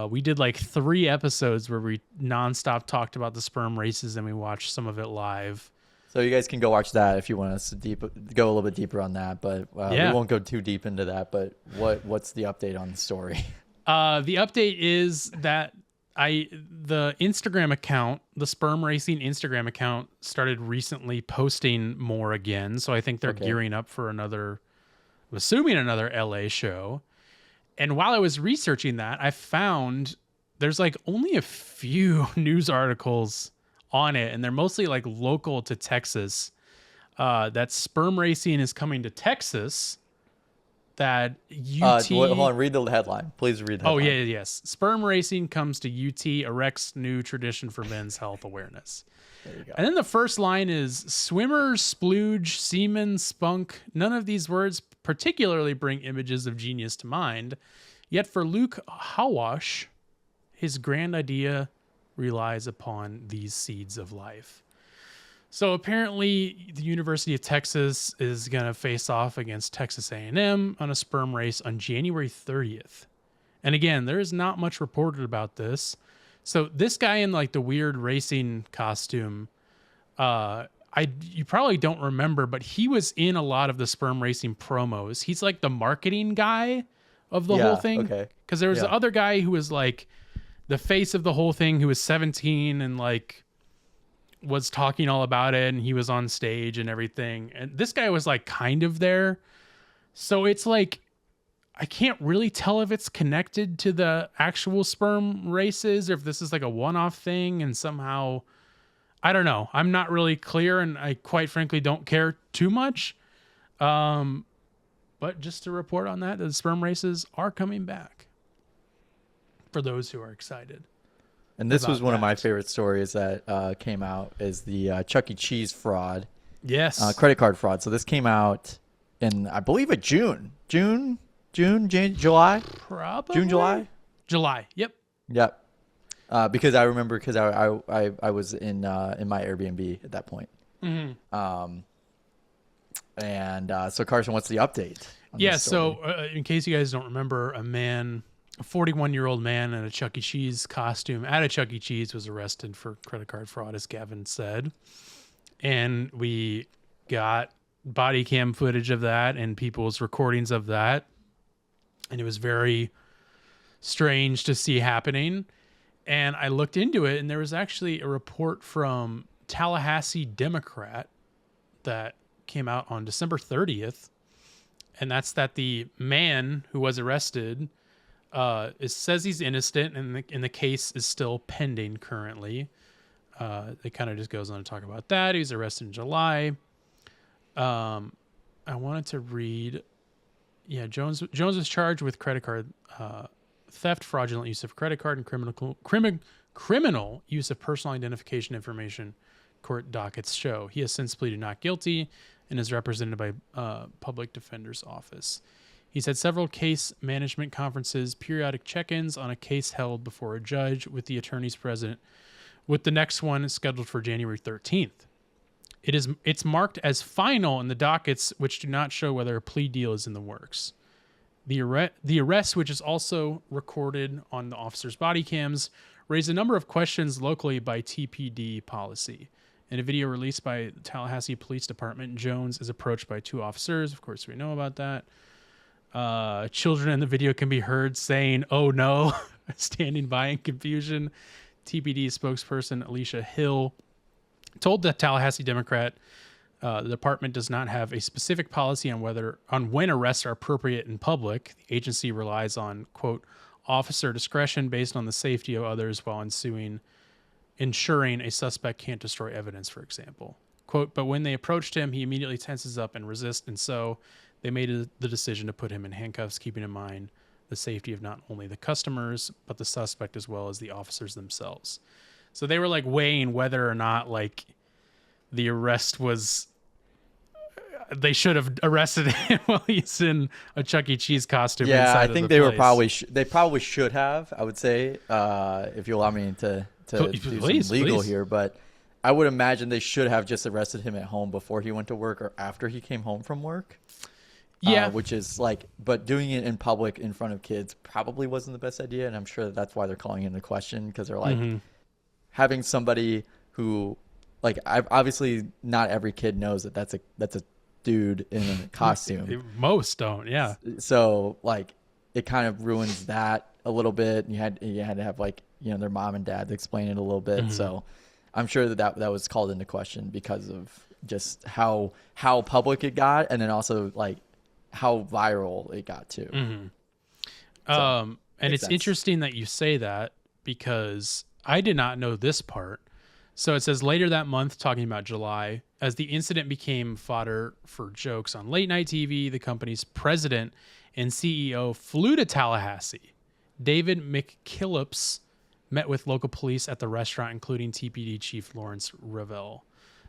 We did like 3 episodes where we nonstop talked about the sperm races, and we watched some of it live. So you guys can go watch that if you want us to go a little bit deeper on that, but we won't go too deep into that. But what's the update on the story? The update is that the Instagram account, the sperm racing Instagram account, started recently posting more again. So I think they're gearing up for another LA show. And while I was researching that, I found there's like only a few news articles on it, and they're mostly like local to Texas. That sperm racing is coming to Texas. That UT... hold on, read the headline. Please read the headline. Oh, yes. Sperm racing comes to UT, erects new tradition for men's health awareness. There you go. And then the first line is swimmer, splooge, semen, spunk. None of these words particularly bring images of genius to mind. Yet for Luke Hawash, his grand idea relies upon these seeds of life. So apparently the University of Texas is going to face off against Texas A&M on a sperm race on January 30th. And again, there is not much reported about this. So this guy in like the weird racing costume, you probably don't remember, but he was in a lot of the sperm racing promos. He's like the marketing guy of the whole thing. Okay. Because there was the other guy who was like the face of the whole thing, who was 17 and like was talking all about it, and he was on stage and everything. And this guy was like kind of there. So it's like, I can't really tell if it's connected to the actual sperm races or if this is like a one-off thing and somehow, I don't know. I'm not really clear, and I quite frankly don't care too much. But just to report on that, the sperm races are coming back for those who are excited. And this was one of my favorite stories that came out, is the Chuck E. Cheese fraud. Yes. Credit card fraud. So this came out in, I believe, July? Probably. June, July? July. Yep. Yep. Because I remember, because I was in my Airbnb at that point. Mm-hmm. So Carson, what's the update on this story? So in case you guys don't remember, a 41-year-old man in a Chuck E. Cheese costume at a Chuck E. Cheese was arrested for credit card fraud, as Gavin said. And we got body cam footage of that and people's recordings of that. And it was very strange to see happening. And I looked into it, and there was actually a report from Tallahassee Democrat that came out on December 30th. And that's that the man who was arrested says he's innocent, and the case is still pending currently. It kind of just goes on to talk about that. He was arrested in July. I wanted to read. Yeah, Jones was charged with credit card theft, fraudulent use of credit card, and criminal use of personal identification information. Court dockets show he has since pleaded not guilty and is represented by public defender's office. He's had several case management conferences, periodic check-ins on a case held before a judge with the attorneys present, with the next one scheduled for January 13th. It's marked as final in the dockets, which do not show whether a plea deal is in the works. The arrest, which is also recorded on the officer's body cams, raised a number of questions locally by TPD policy. In a video released by the Tallahassee Police Department, Jones is approached by 2 officers. Of course, we know about that. Children in the video can be heard saying, "Oh no," standing by in confusion. TPD spokesperson Alicia Hill told the Tallahassee Democrat The department does not have a specific policy on when arrests are appropriate in public. The agency relies on, quote, officer discretion based on the safety of others while ensuring a suspect can't destroy evidence, for example. Quote, but when they approached him, he immediately tenses up and resists, and so they made the decision to put him in handcuffs, keeping in mind the safety of not only the customers, but the suspect as well as the officers themselves. So they were like weighing whether or not like the arrest was, they should have arrested him while he's in a Chuck E. Cheese costume. Yeah, inside I think of the they were place. they probably should have, I would say, if you allow me to do some legal here, but I would imagine they should have just arrested him at home before he went to work or after he came home from work. Yeah. Which is like, but doing it in public in front of kids probably wasn't the best idea. And I'm sure that's why they're calling it into question, because they're like having somebody who, like, obviously not every kid knows that that's a dude in a costume. Most don't, yeah. So like it kind of ruins that a little bit. You had to have like, you know, their mom and dad explain it a little bit. So I'm sure that was called into question because of just how public it got, and then also like how viral it got too. And it's sense. interesting that you say that, because I did not know this part. So it says later that month, talking about July, as the incident became fodder for jokes on late night TV, the company's president and CEO flew to Tallahassee. David McKillips met with local police at the restaurant, including TPD Chief Lawrence Ravel.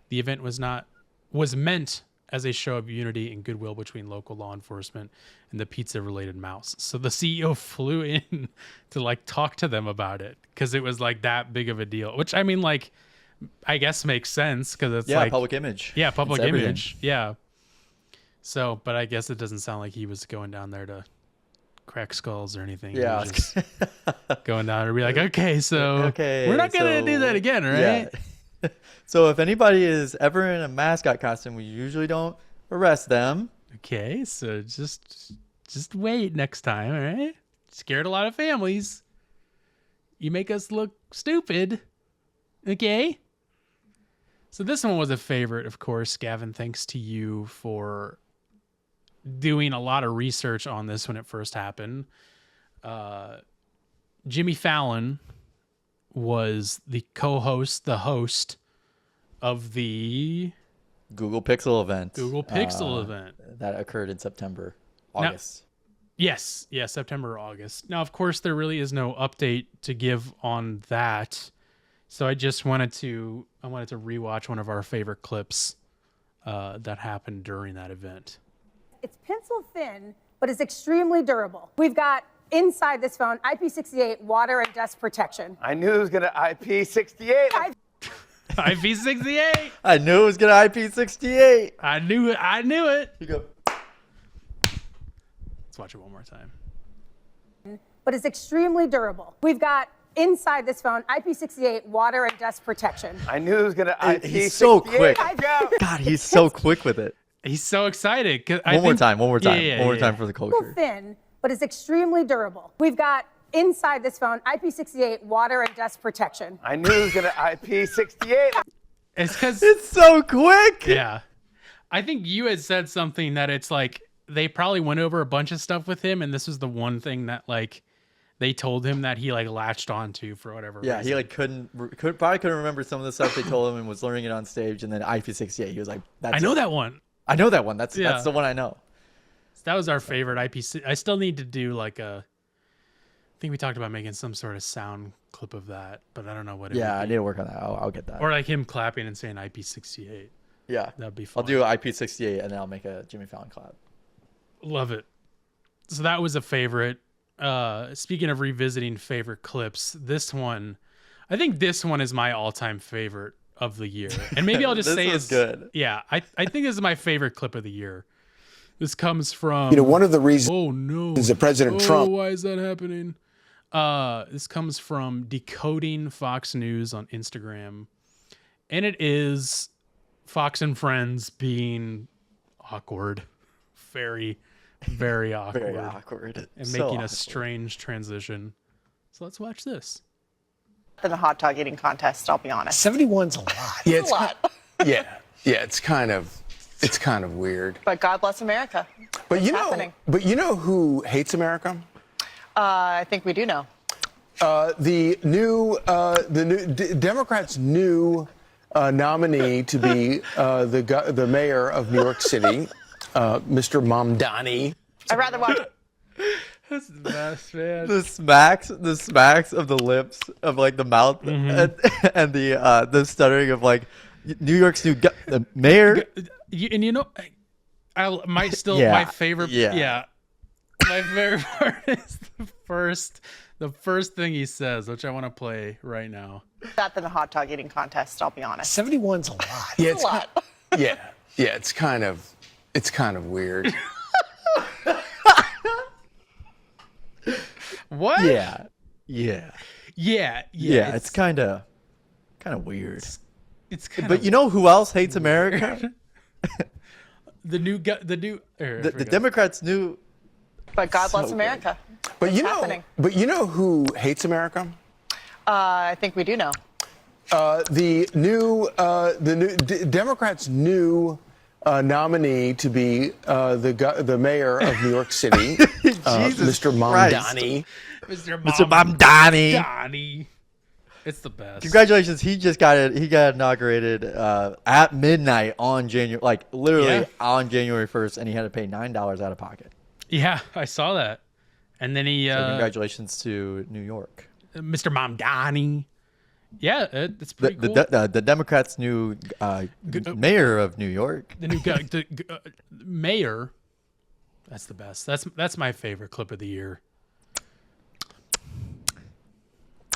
The event was meant as a show of unity and goodwill between local law enforcement and the pizza-related mouse. So the CEO flew in to like talk to them about it because it was like that big of a deal. Which I mean, like, I guess makes sense because it's like public image. Yeah, public It's everything. image. Yeah. So, but I guess it doesn't sound like he was going down there to crack skulls or anything. He Yeah. was just going down there and be like, okay, so we're not gonna do that again, right? Yeah. So if anybody is ever in a mascot costume, we usually don't arrest them. Okay, so just wait next time, all right? Scared a lot of families. You make us look stupid. Okay? So this one was a favorite, of course. Gavin, thanks to you for doing a lot of research on this when it first happened. Jimmy Fallon was the host of the Google Pixel event. event. That occurred in August. Yes, September or August. Now, of course, there really is no update to give on that. So I just wanted to rewatch one of our favorite clips that happened during that event. It's pencil thin, but it's extremely durable. We've got inside this phone IP68 water and dust protection. I knew it was going to IP68. IP68. I knew it was gonna IP68. I knew it. You go. Let's watch it one more time. But it's extremely durable. We've got inside this phone IP68 water and dust protection. I knew it was going to IP68. He's so quick. Go. God, he's so quick with it. He's so excited. One more time for the Pencil culture. thin, but it's extremely durable. We've got inside this phone IP68 water and dust protection. I knew it was going to IP68. It's because It's so quick. yeah, I think you had said something that it's like they probably went over a bunch of stuff with him, and this was the one thing that like they told him that he like latched onto for whatever Yeah, reason. he like probably couldn't remember some of the stuff they told him and was learning it on stage, and then IP68, he was like, "That's I know it. that one. I know that one. That's Yeah. the one I know." That was our favorite IPC. I still need to do like I think we talked about making some sort of sound clip of that, but I don't know what it Yeah, would I be. need to work on that. I'll get that. Or like him clapping and saying IP68. Yeah, That'd be fun. I'll do IP68 and then I'll make a Jimmy Fallon clap. Love it. So that was a favorite. Speaking of revisiting favorite clips, I think this one is my all-time favorite of the year. And maybe I'll just This say was it's good. Yeah, I think this is my favorite clip of the year. This comes from one of the reasons Oh no. that President Trump. Why is that happening? This comes from Decoding Fox News on Instagram. And it is Fox and Friends being awkward. Very, very awkward. Very awkward. And So making a awkward. strange transition. So let's watch this. In the hot dog eating contest, I'll be honest. 71's a lot. Yeah, it's a lot. Yeah. Yeah, it's kind of weird. But God bless America. But It's happening. you know who hates America? I think we do know. The new Democrats' new nominee to be the mayor of New York City, Mr. Mamdani. I'd rather watch. That's the best, man. The smacks of the lips of like the mouth and the stuttering of like New York's new the mayor. And you know, my favorite. Yeah. My favorite part is the first thing he says, which I want to play right now. That than a hot dog eating contest. I'll be honest. 71's a lot. Yeah, It's a lot. yeah, it's kind of weird. What? Yeah. It's kind of weird. It's kind But of you know who else hates America? the Democrats' new. But God bless So America. But It's happening. you know who hates America? I think we do know. The new Democrats' new nominee to be the mayor of New York City, Mr. Christ. Mamdani. Mr. Mamdani. Donnie. It's the best. Congratulations! He got inaugurated at midnight on literally on January 1st, and he had to pay $9 out of pocket. Yeah, I saw that. And then he So congratulations to New York. Mr. Mamdani. Yeah, it's pretty cool. The Democrats' new mayor of New York. The new mayor. That's the best. That's my favorite clip of the year.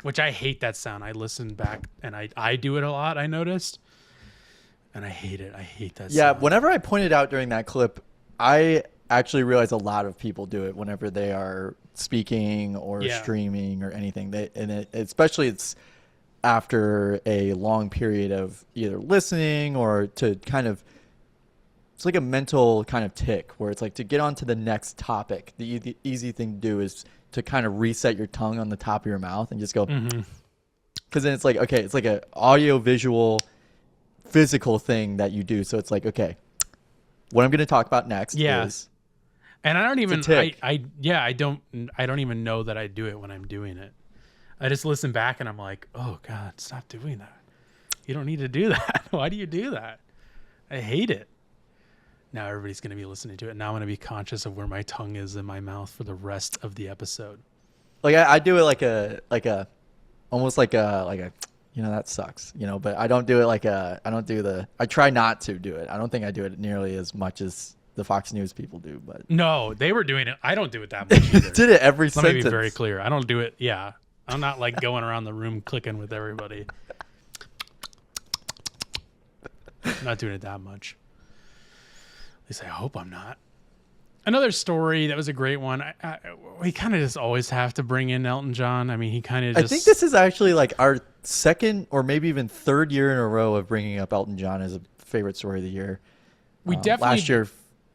Which I hate that sound. I listen back and I do it a lot, I noticed. And I hate it. I hate that Yeah, sound. whenever I pointed out during that clip, I actually realize a lot of people do it whenever they are speaking or streaming or anything. Especially it's after a long period of either listening or to kind of, it's like a mental kind of tick where it's like to get on to the next topic. The easy thing to do is to kind of reset your tongue on the top of your mouth and just go, because then it's like, okay, it's like an audio visual physical thing that you do. So it's like, okay, what I'm going to talk about next is, and I don't even, tick. I don't even know that I do it when I'm doing it. I just listen back and I'm like, oh God, stop doing that. You don't need to do that. Why do you do that? I hate it. Now everybody's going to be listening to it. Now I'm going to be conscious of where my tongue is in my mouth for the rest of the episode. like I do it like a almost like a, that sucks, but I don't do it I try not to do it. I don't think I do it nearly as much as the Fox News people do, but No, they were doing it. I don't do it that much either. did it every Let me sentence. be very clear. I don't do it. Yeah. I'm not like going around the room clicking with everybody. I'm not doing it that much. At least I hope I'm not. Another story that was a great one. We kind of just always have to bring in Elton John. I mean, he kind of just... I think this is actually like our second or maybe even third year in a row of bringing up Elton John as a favorite story of the year. We definitely...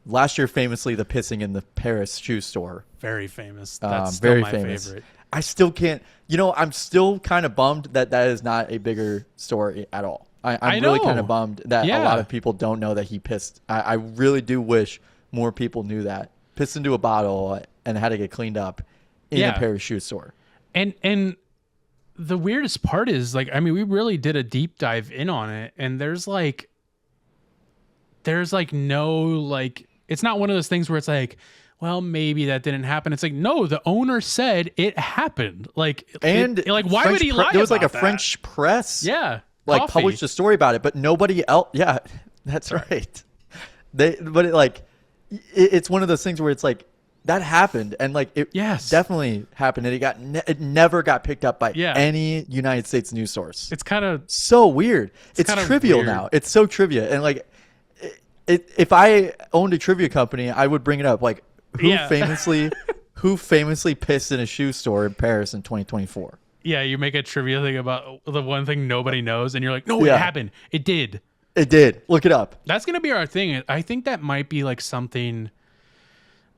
Last year, famously, the pissing in the Paris shoe store. Very famous. That's still very my famous. favorite. I still can't... I'm still kind of bummed that is not a bigger story at all. I'm really kind of bummed that a lot of people don't know that he pissed. I really do wish more people knew that. Pissed into a bottle and had to get cleaned up in a Paris shoe store. And the weirdest part is, we really did a deep dive in on it, and there's no, it's not one of those things where it's like, well, maybe that didn't happen. It's like, no, the owner said it happened. Why would he lie? There was about a that? French press, coffee. published a story about it, but nobody else. Yeah, that's right. It's one of those things where it's like that happened, and it definitely happened, and it never got picked up by any United States news source. It's kind of so weird. It's trivial weird. now. It's so trivia, and if I owned a trivia company, I would bring it up. Who famously pissed in a shoe store in Paris in 2024? Yeah, you make a trivia thing about the one thing nobody knows, and you're like, no, it happened. It did. It did. Look it up. That's gonna be our thing. I think that might be something.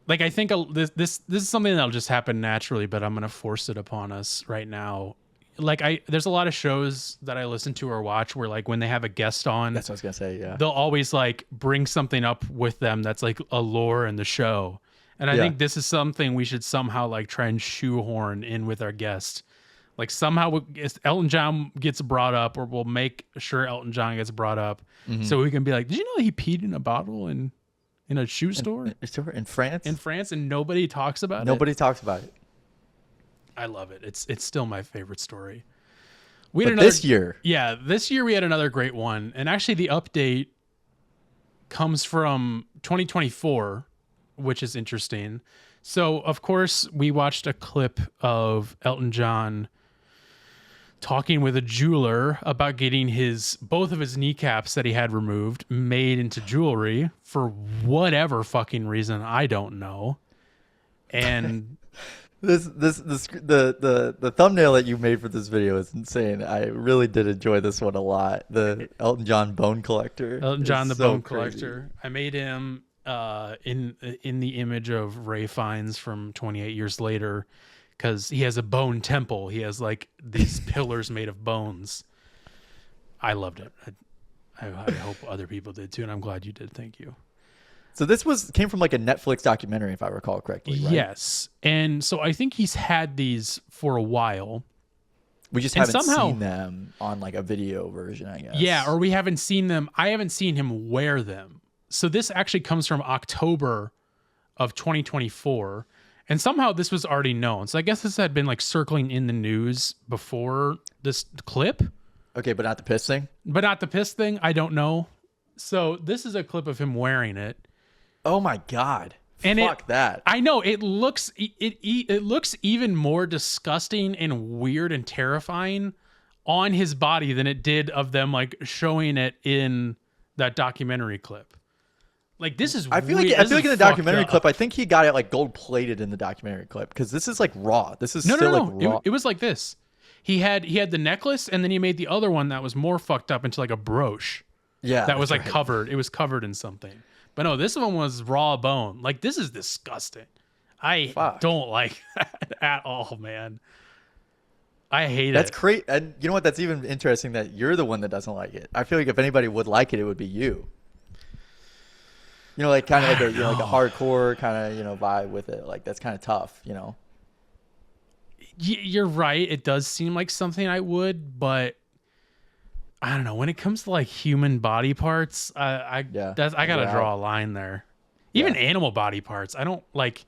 I think this is something that'll just happen naturally, but I'm gonna force it upon us right now. there's a lot of shows that I listen to or watch where like when they have a guest on, That's what I was gonna say. Yeah. they'll always like bring something up with them that's like a lore in the show. And I Yeah. think this is something we should somehow like try and shoehorn in with our guest. Like somehow Elton John gets brought up, or we'll make sure Elton John gets brought up, so we can be like, "Did you know he peed in a bottle in a shoe store In France. in France, and nobody talks about it?" Nobody talks about it. I love it. It's still my favorite story. We But this year, this year we had another great one, and actually the update comes from 2024, which is interesting. So of course we watched a clip of Elton John talking with a jeweler about getting both of his kneecaps that he had removed made into jewelry for whatever fucking reason, I don't know. And the thumbnail that you made for this video is insane. I really did enjoy this one a lot. The Elton John bone collector. Elton John, the is so bone crazy. collector. I made him in the image of Ray Fiennes from 28 Years Later, because he has a bone temple. He has like these pillars made of bones. I loved it. I hope other people did too, and I'm glad you did. Thank you. So this came from like a Netflix documentary, if I recall correctly. Right? Yes, and so I think he's had these for a while. We just And haven't somehow- seen them on like a video version, I guess. Yeah, or we haven't seen them. I haven't seen him wear them. So this actually comes from October of 2024. And somehow this was already known. So I guess this had been like circling in the news before this clip, Okay, but not the piss thing. but not the piss thing. I don't know. So this is a clip of him wearing it. Oh my god! And Fuck that. I know it looks even more disgusting and weird and terrifying on his body than it did of them like showing it in that documentary clip. Like this is I feel weird. like in This is the fucked documentary up. clip, I think he got it like gold plated in the documentary clip because this is like raw. This is No, still no. like raw. It was like this. He had the necklace, and then he made the other one that was more fucked up into like a brooch yeah, that was that's like right. covered. It was covered in something. But no, this one was raw bone. Like this is disgusting. I Fuck. don't like that at all, man. I hate That's it. great. And you know what? That's even interesting that you're the one that doesn't like it. I feel like if anybody would like it, it would be you. You know, like kind of like like a hardcore kind of vibe with it. Like that's kind of tough. You're right. It does seem like something I would, but I don't know. When it comes to like human body parts, I gotta Yeah. draw a line there. Even animal body parts, I don't like.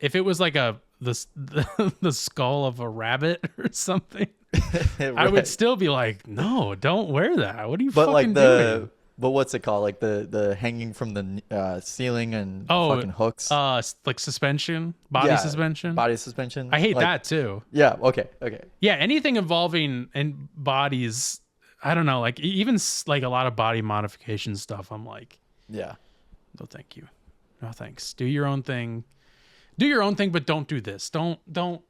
If it was like the skull of a rabbit or something, I would still be like, no, don't wear that. What are you But fucking like doing? but what's it called? Like the hanging from the ceiling and Oh, fucking hooks. Like suspension, body Yeah, suspension. Body suspension. I hate Like, that too. Yeah. Okay. Okay. Yeah, anything involving in bodies, I don't know. Like even like a lot of body modification stuff. I'm like, Yeah. no, thank you, no thanks. Do your own thing. Do your own thing, but don't do this. Don't do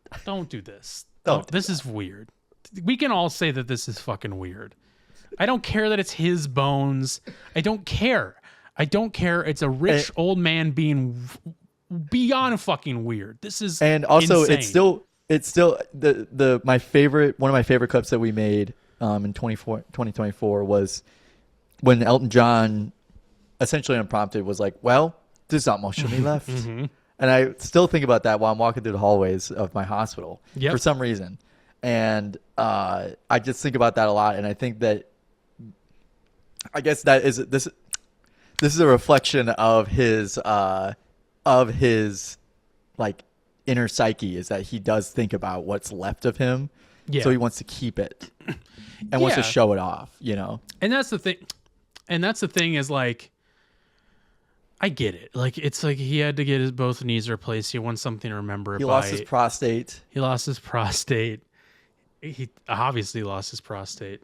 this. Don't do This is weird. We can all say that this is fucking weird. I don't care that it's his bones. I don't care. It's a rich old man being beyond fucking weird. This is And also, insane. it's still one of my favorite clips that we made in 2024 was when Elton John essentially unprompted was like, well, there's not much of me left. Mm-hmm. And I still think about that while I'm walking through the hallways of my hospital Yep. for some reason. And I just think about that a lot. And I think that, I guess that is this is a reflection of his like inner psyche, is that he does think about what's left of him. Yeah. So he wants to keep it and wants to Yeah. show it off, And that's the thing. And that's the thing is like, I get it. Like, it's like he had to get his both knees replaced. He wants something to remember it He by. lost his prostate. He lost his prostate. He obviously lost his prostate.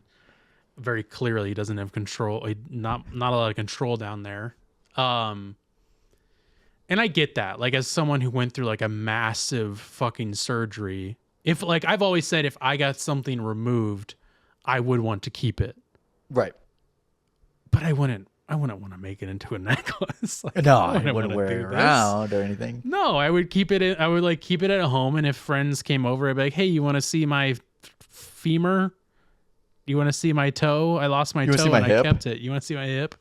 Very clearly, he doesn't have control. Not a lot of control down there. And I get that. Like, as someone who went through like a massive fucking surgery, if like I've always said, if I got something removed, I would want to keep it. Right. But I wouldn't want to make it into a necklace. Like, No, I wouldn't wanna wear do it this. around or anything. No, I would keep it. I would like keep it at home, and if friends came over, I'd be like, "Hey, you want to see my femur? You want to see my toe? I lost my You wanna see toe my and I hip? kept it. You want to see my hip?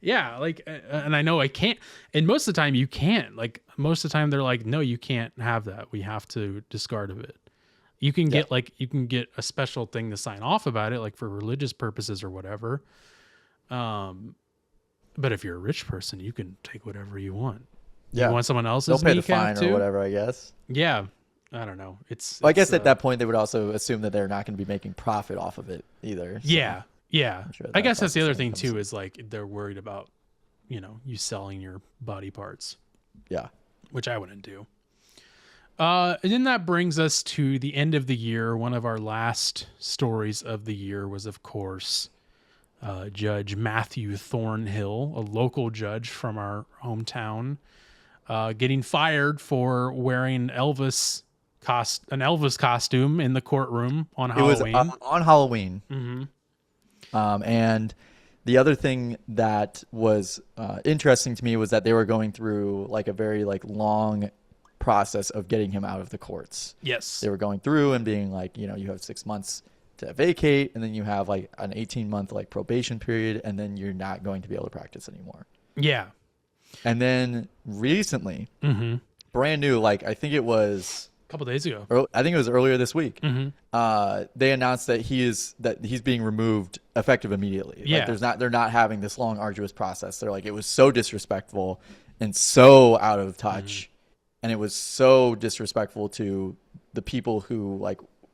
Yeah, like, and I know I can't. And most of the time you can't. Like, most of the time they're like, no, you can't have that. We have to discard of it. You can get a special thing to sign off about it, like for religious purposes or whatever. But if you're a rich person, you can take whatever you want. Yeah. You want someone else's They'll pay the kneecap fine too? or whatever, I guess. Yeah, I don't know. Well, I guess at that point they would also assume that they're not going to be making profit off of it either. So. Yeah. sure I that guess that's the other process thing comes- too, is like they're worried about, you selling your body parts, Yeah. which I wouldn't do. And then that brings us to the end of the year. One of our last stories of the year was, of course, Judge Matthew Thornhill, a local judge from our hometown, getting fired for wearing an Elvis costume in the courtroom on Halloween. It was on Halloween. Mm-hmm. And the other thing that was interesting to me was that they were going through like a very long process of getting him out of the courts. Yes. They were going through and being like, you have 6 months to vacate, and then you have like an 18-month probation period, and then you're not going to be able to practice anymore. Yeah. And then recently, brand new, I think it was A couple days ago. I think it was earlier this week. Mm-hmm. They announced that he's being removed effective immediately. Yeah. They're not having this long, arduous process. They're like, it was so disrespectful and so out of touch, and it was so disrespectful to the people who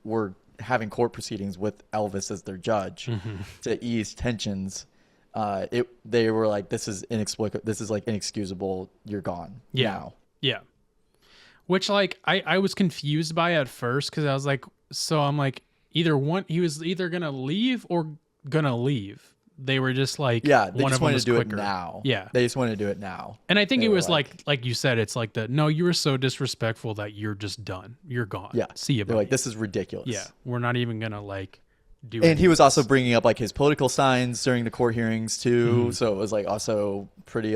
were having court proceedings with Elvis as their judge to ease tensions. They were like, this is inexplicable. This is inexcusable. You're gone now. Yeah. Which I was confused by at first, because I was like, so I'm like, he was either gonna leave or gonna leave. They were just like, Yeah, they one just of them wanted was to do quicker. it now. Yeah. They just wanted to do it now. And I think They it were was like you said, it's like no, you were so disrespectful that you're just done. You're gone. Yeah. See you. They're buddy. like, this is ridiculous. Yeah. We're not even gonna do. And he was also bringing up his political signs during the court hearings too. So it was also pretty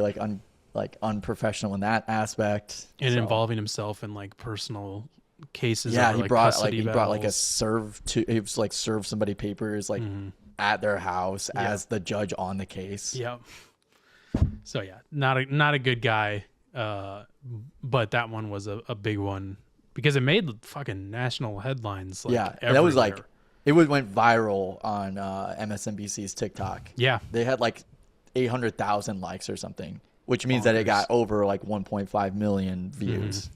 unprofessional in that aspect. and So, involving himself in personal cases. yeah, over, he brought custody he brought a battles. serve to he was serve somebody papers at their house as the judge on the case. Yep. So yeah, not a good guy. But that one was a big one because it made fucking national headlines. Yeah, and that was everywhere. it went viral on MSNBC's TikTok. Yeah. They had 800,000 likes or something, which means that it got over 1.5 million views.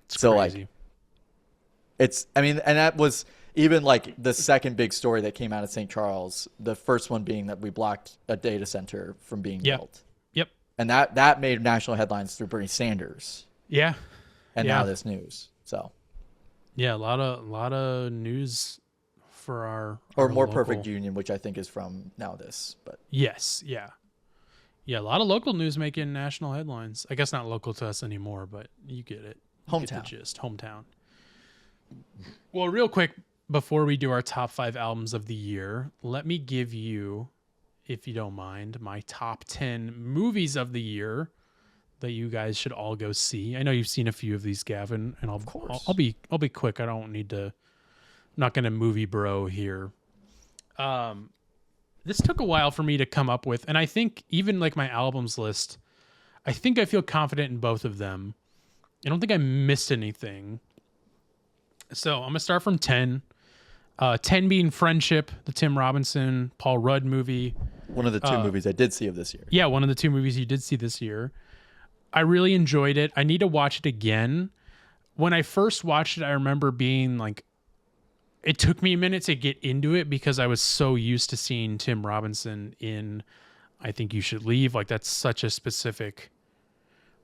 It's So crazy. and that was even the second big story that came out of St. Charles. The first one being that we blocked a data center from being built. Yep. And that made national headlines through Bernie Sanders. Yeah. And Yeah. now this news. So, Yeah, a lot of news for our More local. Perfect Union, which I think is from Now This, but Yes, yeah. Yeah, a lot of local news making national headlines. I guess not local to us anymore, but you get it. You get the Hometown. gist. Hometown. Well, real quick, before we do our top 5 albums of the year, let me give you, if you don't mind, my top 10 movies of the year that you guys should all go see. I know you've seen a few of these, Gavin, and I'll be quick. I don't need to. I'm not gonna movie bro here. This took a while for me to come up with, and I think even my albums list, I think I feel confident in both of them. I don't think I missed anything. So I'm gonna start from 10. 10 being Friendship, the Tim Robinson, Paul Rudd movie. one of the two movies I did see of this year. Yeah, one of the 2 movies you did see this year. I really enjoyed it. I need to watch it again. When I first watched it, I remember being it took me a minute to get into it because I was so used to seeing Tim Robinson in I Think You Should Leave. That's such a specific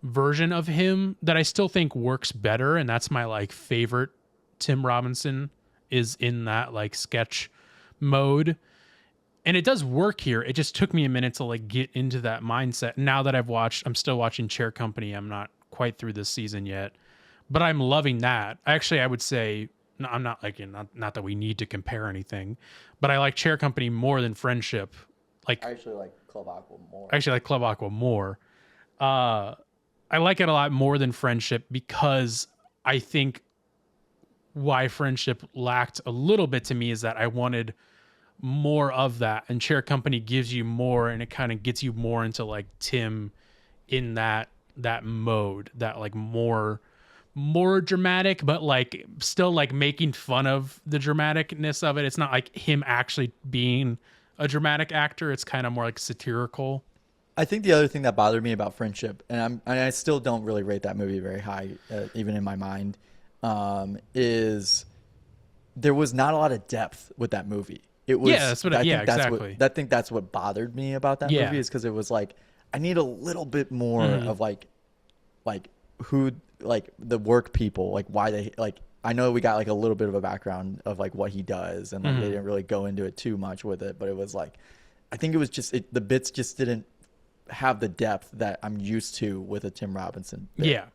version of him that I still think works better. And that's my favorite Tim Robinson is in that sketch mode. And it does work here. It just took me a minute to get into that mindset. Now that I'm still watching Chair Company. I'm not quite through this season yet, but I'm loving that. Actually, I would say, no, I'm not not that we need to compare anything, but I like Chair Company more than Friendship. I actually like Club Aqua more. Actually, I like Club Aqua more. I like it a lot more than Friendship because I think why Friendship lacked a little bit to me is that I wanted more of that, and Chair Company gives you more, and it kind of gets you more into like Tim in that mode, that like more dramatic, but like still like making fun of the dramaticness of it. It's not like him actually being a dramatic actor. It's kind of more like satirical. I think the other thing that bothered me about Friendship, and I still don't really rate that movie very high, even in my mind, is there was not a lot of depth with that movie. It was, that's what. Exactly. I think that's what bothered me about that movie, is because it was like, I need a little bit more of like who, like the work people, like why they, like, I know we got like a little bit of a background of like what he does, and like they didn't really go into it too much with it, but it was like, I think it was just the bits just didn't have the depth that I'm used to with a Tim Robinson bit. Yeah,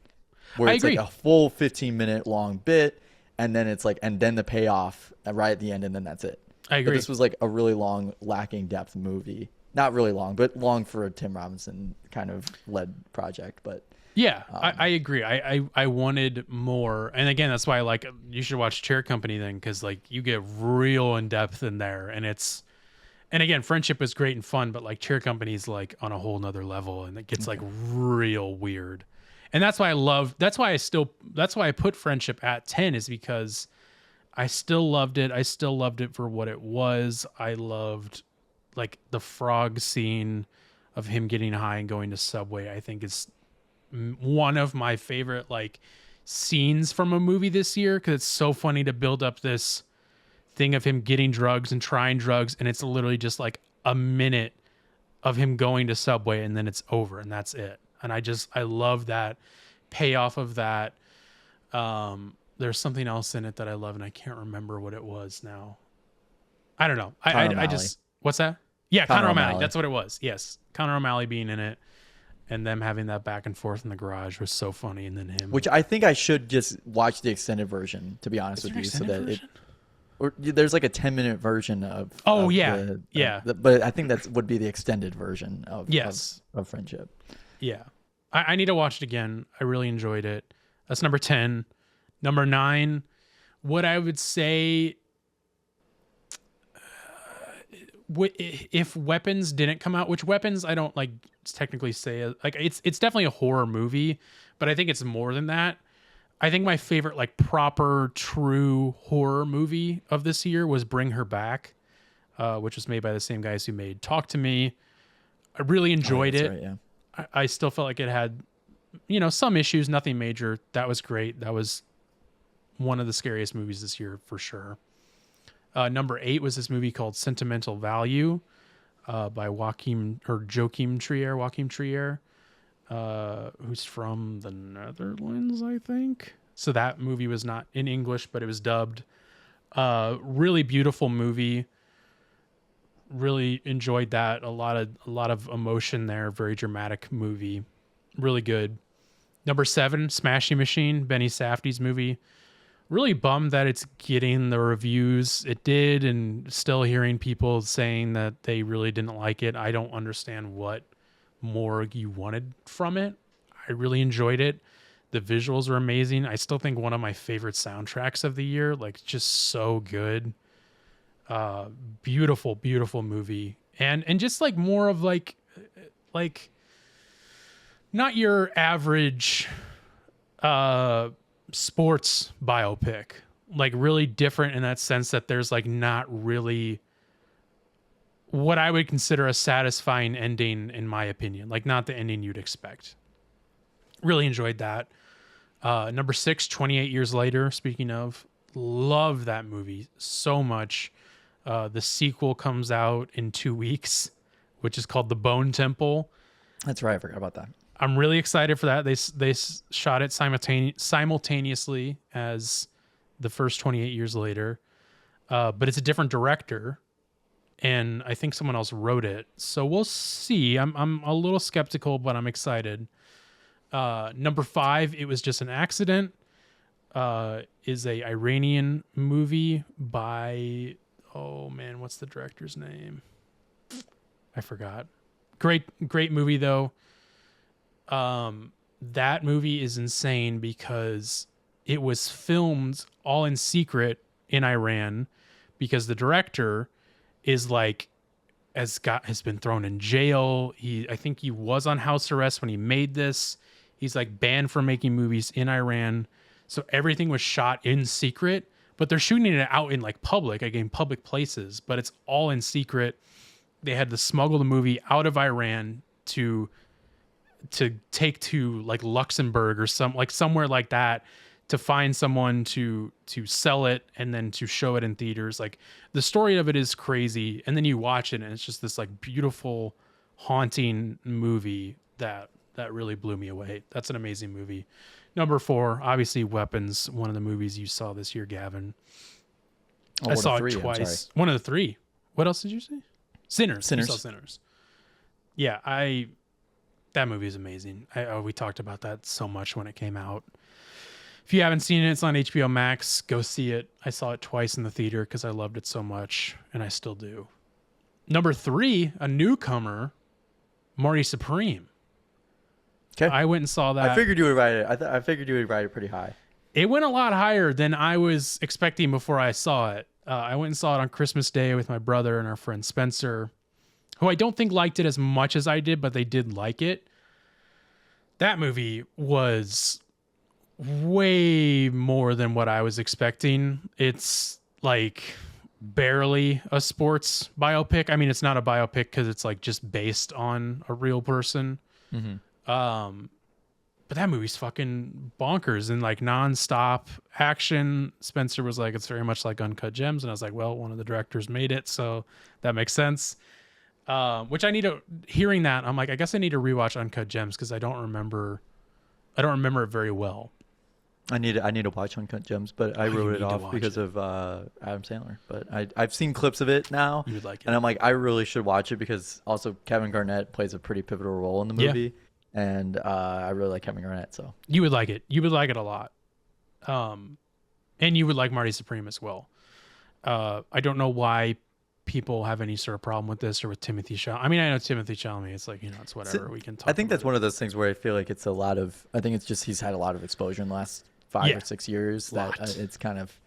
where it's I agree. like a full 15-minute long bit, and then it's like, and then the payoff right at the end, and then that's it. I agree. But this was like a really long, lacking depth movie. Not really long, but long for a Tim Robinson kind of led project. But yeah, I agree. I wanted more, and again, that's why like you should watch Chair Company then, because like you get real in depth in there, and it's, and again, Friendship is great and fun, but like Chair Company is like on a whole nother level, and it gets like real weird, and that's why I put Friendship at 10, is because I still loved it. I still loved it for what it was. I loved like the frog scene of him getting high and going to Subway. I think is one of my favorite like scenes from a movie this year, because it's so funny to build up this thing of him getting drugs and trying drugs, and it's literally just like a minute of him going to Subway, and then it's over, and that's it. And I love that payoff of that. There's something else in it that I love, and I can't remember what it was now. I don't know. I just, what's that? Yeah, Conor O'Malley. That's what it was. Yes, Conor O'Malley being in it, and them having that back and forth in the garage was so funny. And then him, which I think I should just watch the extended version, to be honest with you, so that version? There's like a 10-minute version of. Oh, of yeah. But I think that would be the extended version of of Friendship. Yeah, I need to watch it again. I really enjoyed it. That's number 10. Number 9, what I would say, if Weapons didn't come out, which Weapons I don't like technically say, like it's definitely a horror movie, but I think it's more than that. I think my favorite like proper true horror movie of this year was Bring Her Back, which was made by the same guys who made Talk to Me. I really enjoyed it. Right, yeah. I still felt like it had, some issues, nothing major. That was great. That was one of the scariest movies this year for sure. Number 8 was this movie called Sentimental Value by Joachim Trier, who's from the Netherlands, I think. So that movie was not in English, but it was dubbed. Really beautiful movie. Really enjoyed that. A lot of emotion there. Very dramatic movie. Really good. Number 7, Smashing Machine, Benny Safdie's movie. Really bummed that it's getting the reviews it did, and still hearing people saying that they really didn't like it. I don't understand what more you wanted from it. I really enjoyed it. The visuals were amazing. I still think one of my favorite soundtracks of the year, like just so good. Beautiful movie. And just like more of like not your average sports biopic, like really different in that sense that there's like not really what I would consider a satisfying ending, in my opinion, like not the ending you'd expect. Really enjoyed that. Number 6, 28 Years Later. Speaking of, love that movie so much. The sequel comes out in 2 weeks, which is called The Bone Temple. That's right. I forgot about that. I'm really excited for that. They shot it simultaneously as the first 28 Years Later, but it's a different director, and I think someone else wrote it. So we'll see. I'm a little skeptical, but I'm excited. Number 5, It Was Just an Accident, is a Iranian movie by, oh man, what's the director's name? I forgot. Great movie though. That movie is insane because it was filmed all in secret in Iran because the director is like has been thrown in jail. I think he was on house arrest when he made this. He's like banned from making movies in Iran. So everything was shot in secret, but they're shooting it out in like public, like in public places, but it's all in secret. They had to smuggle the movie out of Iran to take to like Luxembourg or somewhere like that to find someone to sell it and then to show it in theaters. Like the story of it is crazy. And then you watch it and it's just this like beautiful, haunting movie that really blew me away. That's an amazing movie. Number 4, obviously Weapons, one of the movies you saw this year, Gavin. I saw it twice. One of the 3. What else did you say? Sinners. You saw Sinners. Yeah, that movie is amazing. We talked about that so much when it came out. If you haven't seen it, it's on HBO Max. Go see it. I saw it twice in the theater because I loved it so much, and I still do. Number 3, a newcomer, Marty Supreme. Okay. I went and saw that. I figured you would write it. I figured you would write it pretty high. It went a lot higher than I was expecting before I saw it. I went and saw it on Christmas Day with my brother and our friend Spencer, who I don't think liked it as much as I did, but they did like it. That movie was way more than what I was expecting. It's like barely a sports biopic. I mean, it's not a biopic because it's like just based on a real person. Mm-hmm. But that movie's fucking bonkers and like nonstop action. Spencer was like, it's very much like Uncut Gems. And I was like, well, one of the directors made it, so that makes sense. Which hearing that, I'm like, I guess I need to rewatch Uncut Gems because I don't remember it very well. I need to watch Uncut Gems, but I wrote it off because of Adam Sandler. But I've seen clips of it now. You would like it. And I'm like, I really should watch it because also Kevin Garnett plays a pretty pivotal role in the movie. Yeah. And I really like Kevin Garnett, so you would like it. You would like it a lot. And you would like Marty Supreme as well. I don't know why people have any sort of problem with this or with Timothy Chalamet. I mean, I know Timothy Chalamet. It's like, it's whatever. We can talk. I think that's one of those things where I feel like it's I think it's just he's had a lot of exposure in the last 5 or 6 years that it's kind of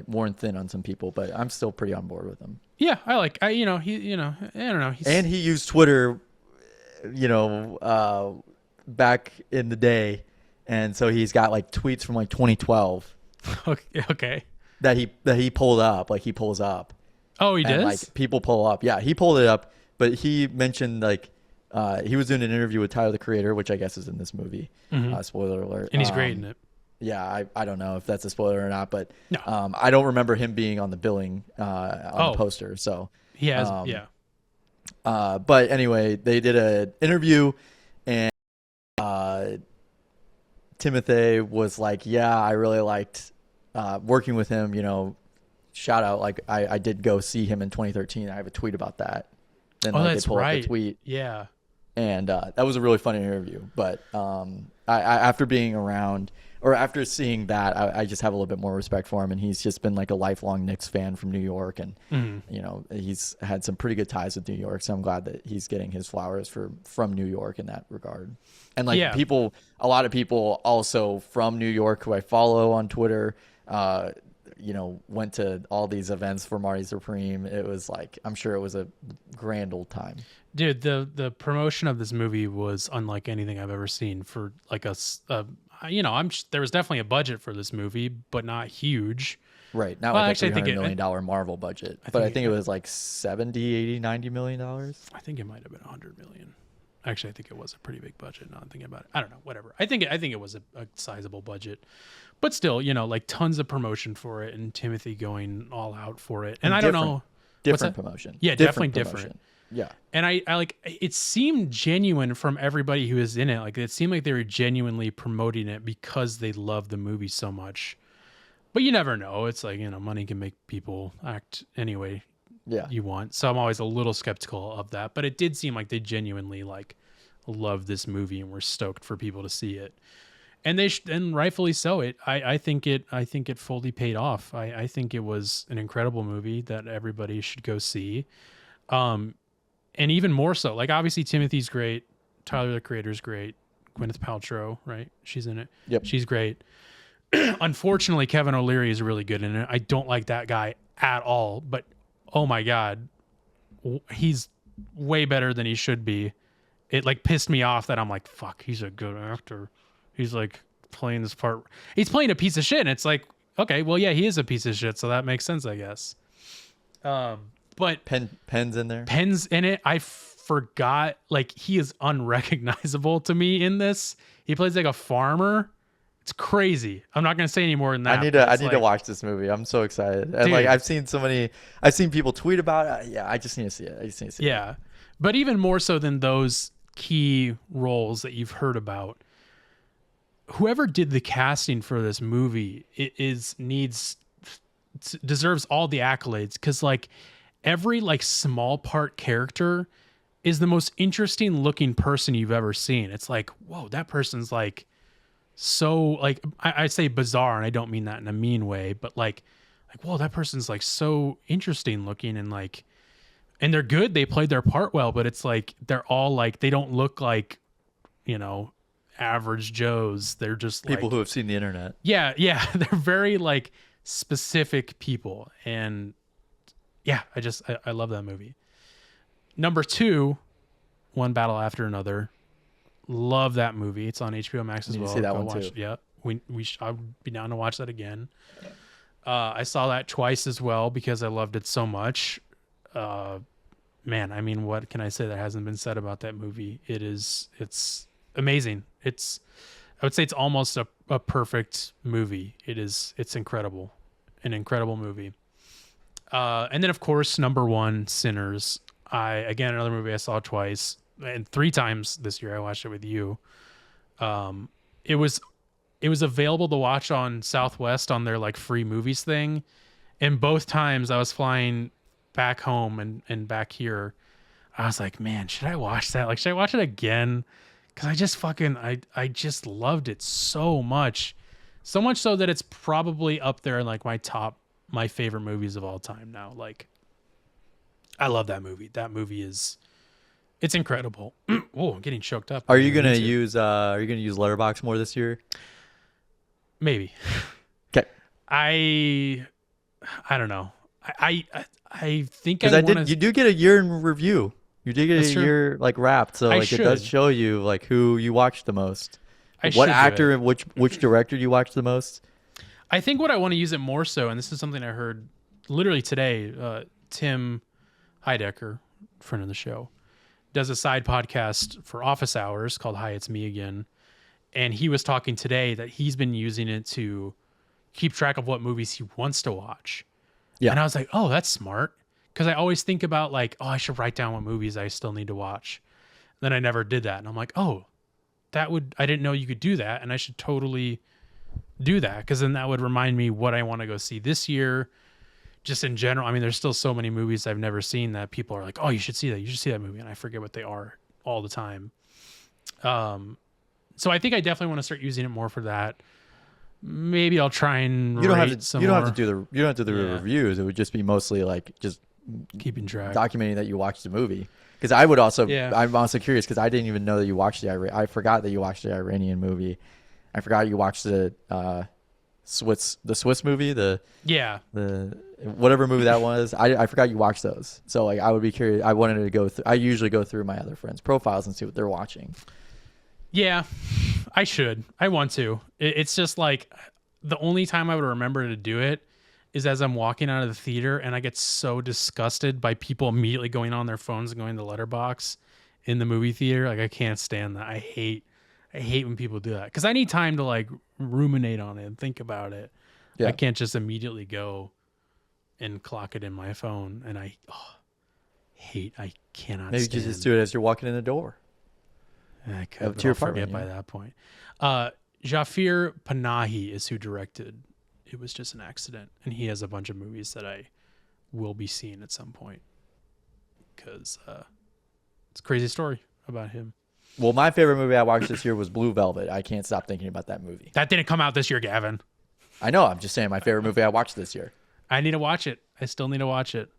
worn thin on some people, but I'm still pretty on board with him. Yeah, I don't know. And he used Twitter, back in the day, and so he's got like tweets from like 2012. Okay. That he pulled up, like he pulls up. Oh, he does? Like people pull up. Yeah, he pulled it up, but he mentioned like he was doing an interview with Tyler the Creator, which I guess is in this movie. Mm-hmm. Spoiler alert. And he's great in it. Yeah, I don't know if that's a spoiler or not, but no. I don't remember him being on the billing on the poster. So he has, yeah. But anyway, they did an interview, and Timothy was like, "Yeah, I really liked working with him. Shout out, like I did go see him in 2013. I have a tweet about that." Then that's they pull right. up the tweet. Yeah. And that was a really funny interview. But I after being around, or after seeing that, I just have a little bit more respect for him. And he's just been like a lifelong Knicks fan from New York. And, he's had some pretty good ties with New York. So I'm glad that he's getting his flowers from New York in that regard. And like a lot of people also from New York who I follow on Twitter, went to all these events for Marty Supreme. It was like, I'm sure it was a grand old time. Dude, the promotion of this movie was unlike anything I've ever seen for like there was definitely a budget for this movie, but not huge. Right. Not like a $300 million Marvel budget. I think it was like 70, 80, 90 million dollars. I think it might have been 100 million. Actually, I think it was a pretty big budget. Now I'm thinking about it. I don't know, whatever. I think it was a sizable budget. But still, like tons of promotion for it and Timothy going all out for it. And I don't know. Different promotion. Yeah, definitely different. Yeah. And I like, it seemed genuine from everybody who was in it. Like it seemed like they were genuinely promoting it because they love the movie so much. But you never know. It's like, money can make people act anyway you want. So I'm always a little skeptical of that. But it did seem like they genuinely like love this movie and were stoked for people to see it. And and rightfully so. I think it fully paid off. I think it was an incredible movie that everybody should go see. And even more so, like obviously Timothy's great, Tyler the Creator's great, Gwyneth Paltrow, right? She's in it. Yep. She's great. Unfortunately, Kevin O'Leary is really good in it. I don't like that guy at all, but oh my God, he's way better than he should be. It like pissed me off that I'm like, fuck, he's a good actor. He's like playing this part. He's playing a piece of shit. And it's like, okay, well, yeah, he is a piece of shit. So that makes sense, I guess. But Penn's in there. Penn's in it. I forgot, like, he is unrecognizable to me in this. He plays like a farmer. It's crazy. I'm not going to say any more than that. I need to watch this movie. I'm so excited. And Dude. like I've seen people tweet about it. Yeah, I just need to see it. Yeah. But even more so than those key roles that you've heard about, whoever did the casting for this movie deserves all the accolades, because like every like small part character is the most interesting looking person you've ever seen. It's like, whoa, that person's like so like I say bizarre, and I don't mean that in a mean way, but like whoa, that person's like so interesting looking, and like, and they're good. They played their part well, but it's like they're all like, they don't look like, you know, average Joes. They're just People like, who have seen the internet. yeah, they're very like specific people, and yeah, I love that movie. Number 2, One Battle After Another. Love that movie. It's on HBO Max as Need to well. see that Go one watch too. it. Yeah, I would be down to watch that again. I saw that twice as well because I loved it so much. Man, I mean, what can I say that hasn't been said about that movie? It's amazing. I would say it's almost a perfect movie. It's incredible. An incredible movie. And then of course, number 1, Sinners. Again, another movie I saw twice and 3 times this year. I watched it with you. It was available to watch on Southwest on their like free movies thing. And both times I was flying back home and back here, I was like, man, should I watch that? Like, should I watch it again? Cause I just I just loved it so much. So much so that it's probably up there in like my favorite movies of all time now. Like, I love that movie. That movie it's incredible. Oh, I'm getting choked up. Are you gonna use Letterboxd more this year? Maybe. Okay. I don't know. I think Because you do get a year in review. You did get That's a true. year like wrapped, so like it does should. show you like who you watched the most, should what do actor it. and which director you watched the most. I think what I want to use it more so, and this is something I heard literally today, Tim Heidecker, friend of the show, does a side podcast for office hours called Hi, It's Me Again. And he was talking today that he's been using it to keep track of what movies he wants to watch. Yeah. And I was like, oh, that's smart. Because I always think about like, oh, I should write down what movies I still need to watch. Then I never did that. And I'm like, oh, I didn't know you could do that. And I should totally do that. Because then that would remind me what I want to go see this year. Just in general. I mean, there's still so many movies I've never seen that people are like, oh, you should see that. You should see that movie. And I forget what they are all the time. So I think I definitely want to start using it more for that. Maybe I'll try and You don't have rate to. some You don't more. have to do the Yeah. reviews. It would just be mostly like just Keeping track. documenting that you watched the movie. Because I would also. Yeah. I'm also curious because I didn't even know that you watched I forgot that you watched the Iranian movie. I forgot you watched the Swiss movie. The whatever movie that was. I forgot you watched those. So like I would be curious. I wanted to go through. I usually go through my other friends' profiles and see what they're watching. Yeah, I should. I want to. It's just like the only time I would remember to do it is as I'm walking out of the theater, and I get so disgusted by people immediately going on their phones and going to Letterboxd in the movie theater. Like I can't stand that. I hate when people do that because I need time to like ruminate on it and think about it. Yeah. I can't just immediately go and clock it in my phone, and I cannot. Maybe stand. just do it as you're walking in the door. I Up could, to your I'll forget apartment, by yeah. that point. Jafir Panahi is who directed It Was Just an Accident, and he has a bunch of movies that I will be seeing at some point because it's a crazy story about him. Well, my favorite movie I watched this year was Blue Velvet. I can't stop thinking about that movie. That didn't come out this year, Gavin. I know. I'm just saying my favorite movie I watched this year. I need to watch it. I still need to watch it.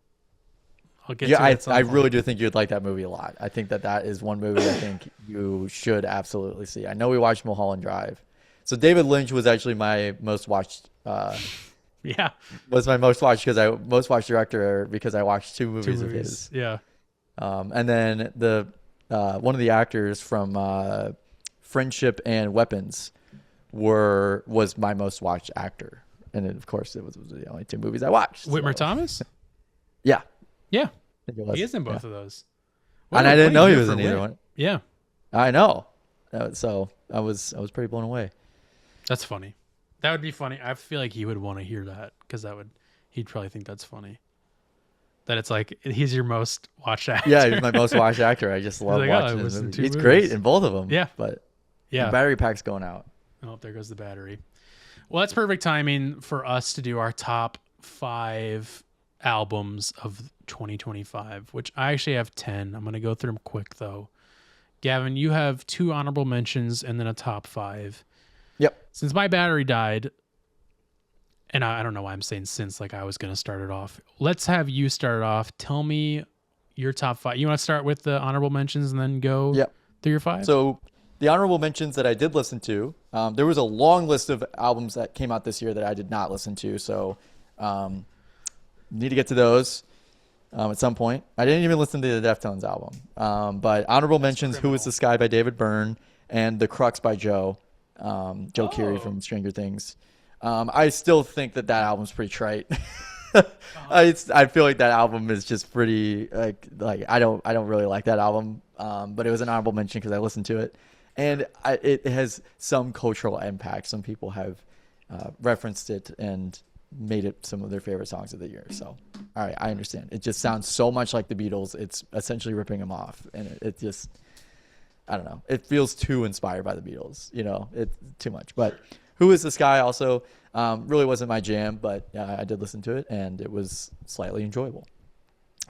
I'll get Yeah, to it at some I point. really do think you'd like that movie a lot. I think that is one movie I think you should absolutely see. I know we watched Mulholland Drive, So David Lynch was actually my most watched. Yeah. Was my most watched most watched director because I watched two movies of movies. his. Yeah. And then the one of the actors from Friendship and Weapons was my most watched actor, and of course it was the only two movies I watched. Whitmer so. Thomas? Yeah, Yeah. I think it was. He is in both Yeah. of those. And I didn't know he was in either one. Yeah. I know. So I was pretty blown away. That's funny. That would be funny. I feel like he would want to hear that because he'd probably think that's funny. That it's like he's your most watched actor. Yeah, he's my most watched actor. I just love like, oh, I watching his listened movies. to He's movies. great in both of them. Yeah. But Yeah. the battery pack's going out. Oh, there goes the battery. Well, that's perfect timing for us to do our top 5 albums of 2025, which I actually have 10. I'm going to go through them quick, though. Gavin, you have 2 honorable mentions and then a top 5. Yep. Since my battery died, and I don't know why I'm saying since, like I was going to start it off. Let's have you start it off. Tell me your top 5. You want to start with the honorable mentions and then go through your 5? So the honorable mentions that I did listen to, there was a long list of albums that came out this year that I did not listen to. So need to get to those at some point. I didn't even listen to the Deftones album. But honorable mentions, Who Is the Sky by David Byrne and The Crux by Joe Keery from Stranger Things. I still think that album's pretty trite. I feel like that album is just pretty like I don't really like that album. But it was an honorable mention because I listened to it, and it has some cultural impact. Some people have referenced it and made it some of their favorite songs of the year. So, all right, I understand. It just sounds so much like the Beatles. It's essentially ripping them off, and it just, I don't know. It feels too inspired by the Beatles. It's too much. But Who Is This Guy also really wasn't my jam, but I did listen to it, and it was slightly enjoyable.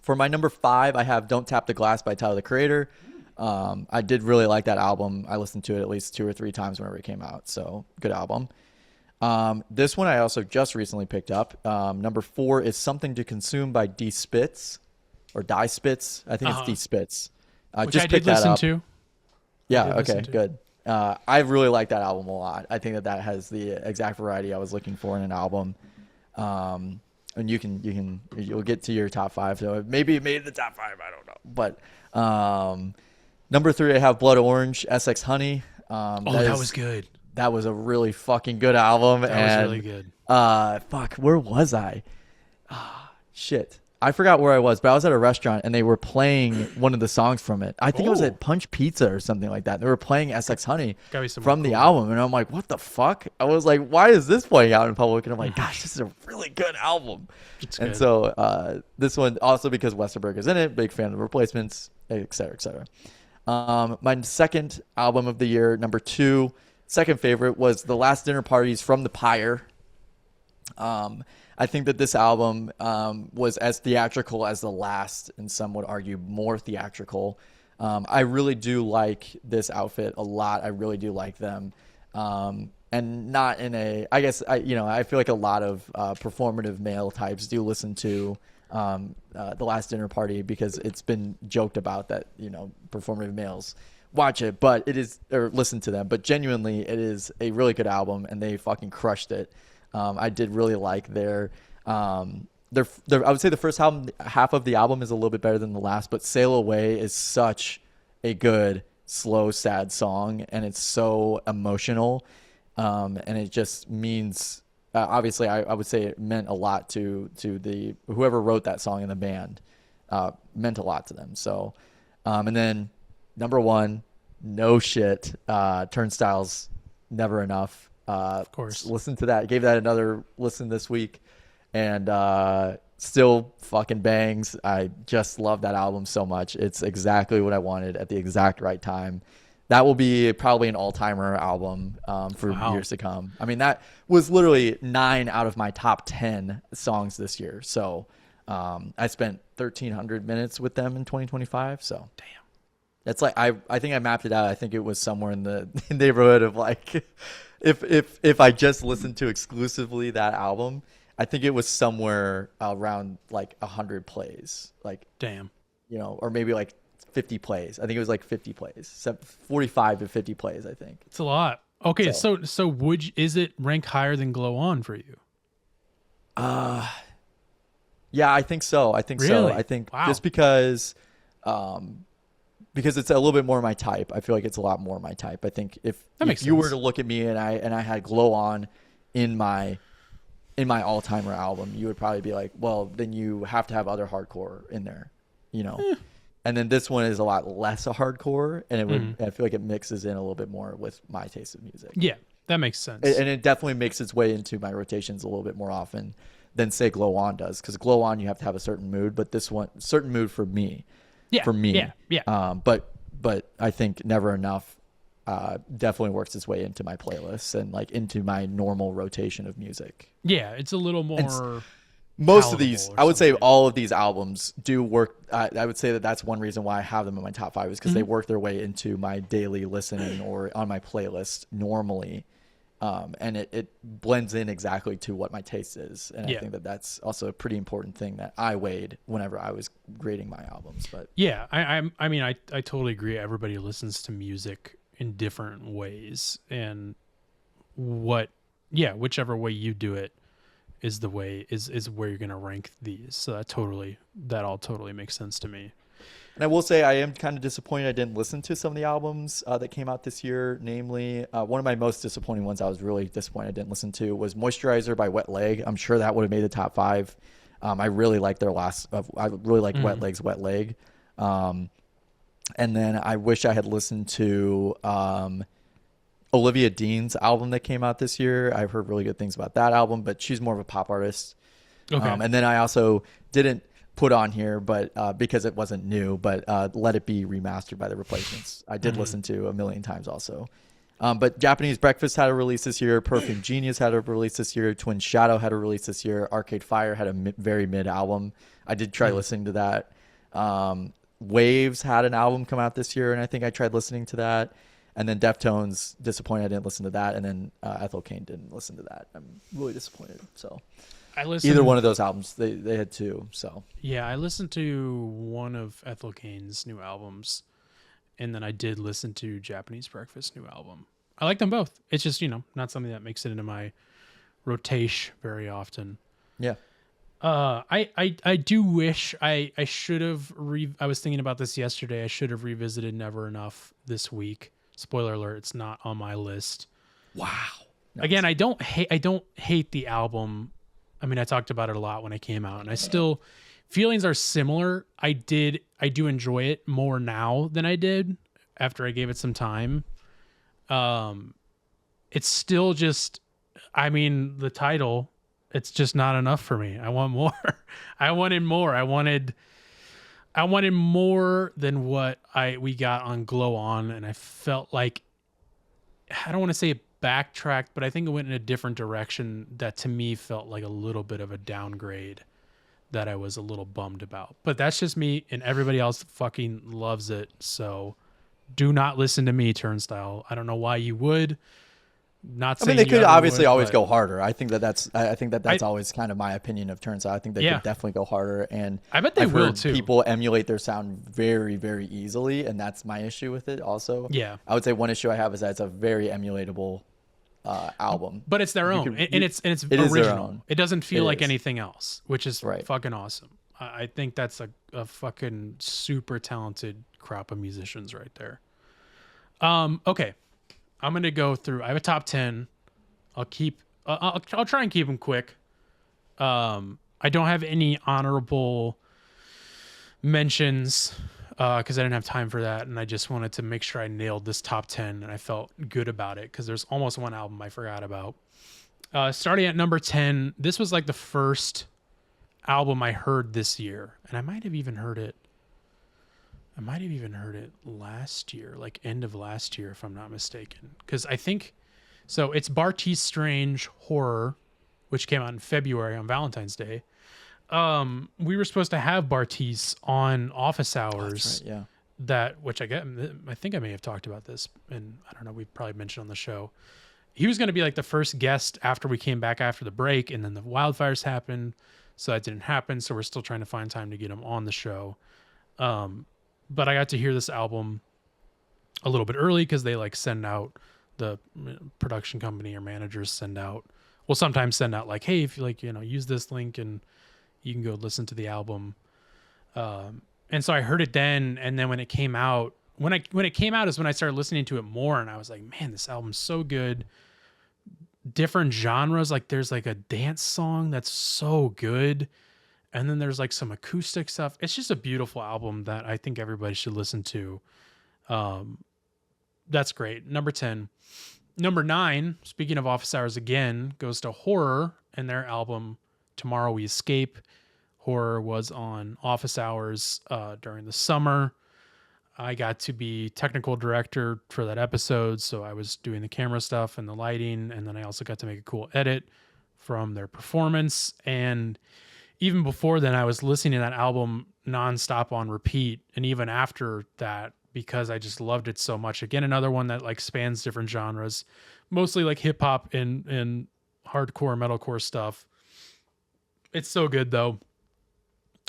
For my number 5, I have Don't Tap the Glass by Tyler, the Creator. I did really like that album. I listened to it at least 2 or 3 times whenever it came out, so good album. This one I also just recently picked up. Number 4 is Something to Consume by D Spitz, or Die Spitz. I think it's D Spitz. Which just I picked did that listen up. to. Yeah, okay, good. I really like that album a lot. I think that has the exact variety I was looking for in an album. And you'll get to your top 5. So maybe it made the top 5. I don't know. But number 3, I have Blood Orange, SX Honey. That was good. That was a really fucking good album. That was really good. Fuck, where was I? Shit. I forgot where I was, but I was at a restaurant and they were playing one of the songs from it. I think it was at Punch Pizza or something like that. They were playing SX Honey from the album. And I'm like, what the fuck? I was like, why is this playing out in public? And I'm like, gosh, this is a really good album. And so this one, also because Westerberg is in it, big fan of Replacements, et cetera, et cetera. My second album of the year, number 2, second favorite, was The Last Dinner Parties from the Pyre. I think that this album was as theatrical as the last, and some would argue more theatrical. I really do like this outfit a lot. I really do like them. And not in a, I guess, I feel like a lot of performative male types do listen to The Last Dinner Party because it's been joked about that, performative males watch it, but it is, or listen to them. But genuinely, it is a really good album, and they fucking crushed it. I did really like their I would say the first half of the album is a little bit better than the last, but Sail Away is such a good, slow, sad song, and it's so emotional. And it just means, obviously I would say it meant a lot to the, whoever wrote that song in the band, meant a lot to them. So, and then number 1, no shit, Turnstiles, Never Enough. Of course. Listen to that. Gave that another listen this week, and still fucking bangs. I just love that album so much. It's exactly what I wanted at the exact right time. That will be probably an all-timer album for years to come. I mean, that was literally 9 out of my top 10 songs this year. So I spent 1,300 minutes with them in 2025. So damn. That's like, I think I mapped it out. I think it was somewhere in the neighborhood of like, if I just listened to exclusively that album, I think it was somewhere around like 100 plays. Like, damn. Or maybe like 50 plays. I think it was like 50 plays. 45 to 50 plays, I think. It's a lot. Okay, so is it rank higher than Glow On for you? Yeah, I think so. I think Really? so. I think Wow. just because it's a little bit more my type. I feel like it's a lot more my type. I think if makes you were sense. to look at me and I had Glow On in my all-timer album, you would probably be like, well, then you have to have other hardcore in there, you know. And then this one is a lot less a hardcore, and I feel like it mixes in a little bit more with my taste of music. Yeah, that makes sense. And it definitely makes its way into my rotations a little bit more often than say Glow On does, because Glow On you have to have a certain mood, but this one certain mood for me. Yeah, For me. yeah. But I think Never Enough definitely works its way into my playlists and like into my normal rotation of music. Yeah, it's a little more. Most of these, palatable or I would say something. all of these albums do work. I would say that that's one reason why I have them in my top 5 is because Mm-hmm. they work their way into my daily listening or on my playlist normally. And it blends in exactly to what my taste is. And Yeah. I think that that's also a pretty important thing that I weighed whenever I was grading my albums. But Yeah, I mean, I totally agree. Everybody listens to music in different ways, and whichever way you do it is the way is where you're gonna rank these. So that all totally makes sense to me. And I will say I am kind of disappointed I didn't listen to some of the albums that came out this year. Namely, one of my most disappointing ones I was really disappointed I didn't listen to was Moisturizer by Wet Leg. I'm sure that would have made the top 5. I really liked their I really liked Wet Leg's Wet Leg. And then I wish I had listened to Olivia Dean's album that came out this year. I've heard really good things about that album, but she's more of a pop artist. Okay. And then I also didn't put on here, but because it wasn't new, but Let It Be Remastered by The Replacements. I did listen to a million times also. But Japanese Breakfast had a release this year. Perfume Genius had a release this year. Twin Shadow had a release this year. Arcade Fire had a very mid album. I did try listening to that. Waves had an album come out this year, and I think I tried listening to that. And then Deftones, disappointed I didn't listen to that. And then Ethel Cain didn't listen to that. I'm really disappointed. So I listened. either one of those albums, they had 2. So Yeah, I listened to one of Ethel Cain's new albums, and then I did listen to Japanese Breakfast's new album. I like them both. It's just, not something that makes it into my rotation very often. yeah. I do wish I should have I was thinking about this yesterday. I should have revisited Never Enough this week. Spoiler alert, it's not on my list. Wow. Again, I don't hate the album. I mean, I talked about it a lot when it came out, and I still feelings are similar. I do enjoy it more now than I did after I gave it some time. It's still just, I mean, the title, it's just not enough for me. I want more. I wanted more. I wanted more than what we got on Glow On, and I felt like, I don't want to say it backtracked, but I think it went in a different direction that to me felt like a little bit of a downgrade that I was a little bummed about. But that's just me, and everybody else fucking loves it. So do not listen to me, Turnstile. I don't know why you would. Not I saying mean, they you could ever obviously would, always but- go harder. I think that's always kind of my opinion of Turnstile. I think they could definitely go harder, and I bet they I've will heard too. people emulate their sound very, very easily, and that's my issue with it. Also, Yeah. I would say one issue I have is that it's a very emulatable album. But it's their own, could- and it's it is original. their own. It doesn't feel It like is. anything else, which is Right. fucking awesome. I think that's a fucking super talented crop of musicians right there. Okay, I'm gonna go through. I have a top 10. I'll try and keep them quick. I don't have any honorable mentions because I didn't have time for that, and I just wanted to make sure I nailed this top 10, and I felt good about it because there's almost one album I forgot about. Starting at number 10, this was like the first album I heard this year, and I might have even heard it last year, like end of last year, if I'm not mistaken. Because I think, so it's Bartees Strange Horror, which came out in February on Valentine's Day. We were supposed to have Bartees on Office Hours. That's right, yeah. I think I may have talked about this, and I don't know, we probably mentioned on the show. He was going to be like the first guest after we came back after the break, and then the wildfires happened, so that didn't happen. So we're still trying to find time to get him on the show. But I got to hear this album a little bit early because they like send out the production company or managers will sometimes send out like, hey, if you like, use this link and you can go listen to the album. And so I heard it then, and then when it came out is when I started listening to it more, and I was like, man, this album's so good. Different genres, like there's like a dance song that's so good, and then there's like some acoustic stuff. It's just a beautiful album that I think everybody should listen to. That's great. Number 10. Number 9, speaking of office hours again, goes to Horror and their album Tomorrow We Escape. Horror was on office hours during the summer. I got to be technical director for that episode, so I was doing the camera stuff and the lighting, and then I also got to make a cool edit from their performance. And even before then, I was listening to that album nonstop on repeat, and even after that, because I just loved it so much. Again, another one that like spans different genres, mostly like hip hop and hardcore metalcore stuff. It's so good though.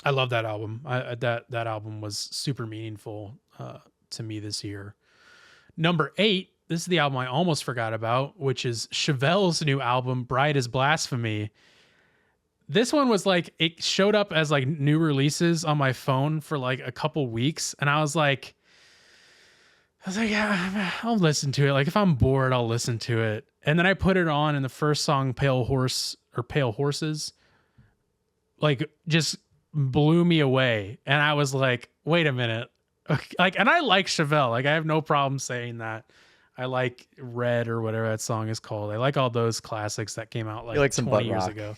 I love that album. That album was super meaningful to me this year. Number 8, this is the album I almost forgot about, which is Chevelle's new album, Bride is Blasphemy. This one was like, it showed up as like new releases on my phone for like a couple weeks, and I was like, yeah, I'll listen to it. Like if I'm bored, I'll listen to it. And then I put it on, and the first song, Pale Horses, like just blew me away. And I was like, wait a minute. Like, and I like Chevelle. Like I have no problem saying that. I like Red or whatever that song is called. I like all those classics that came out like some 20 butt years rock. ago.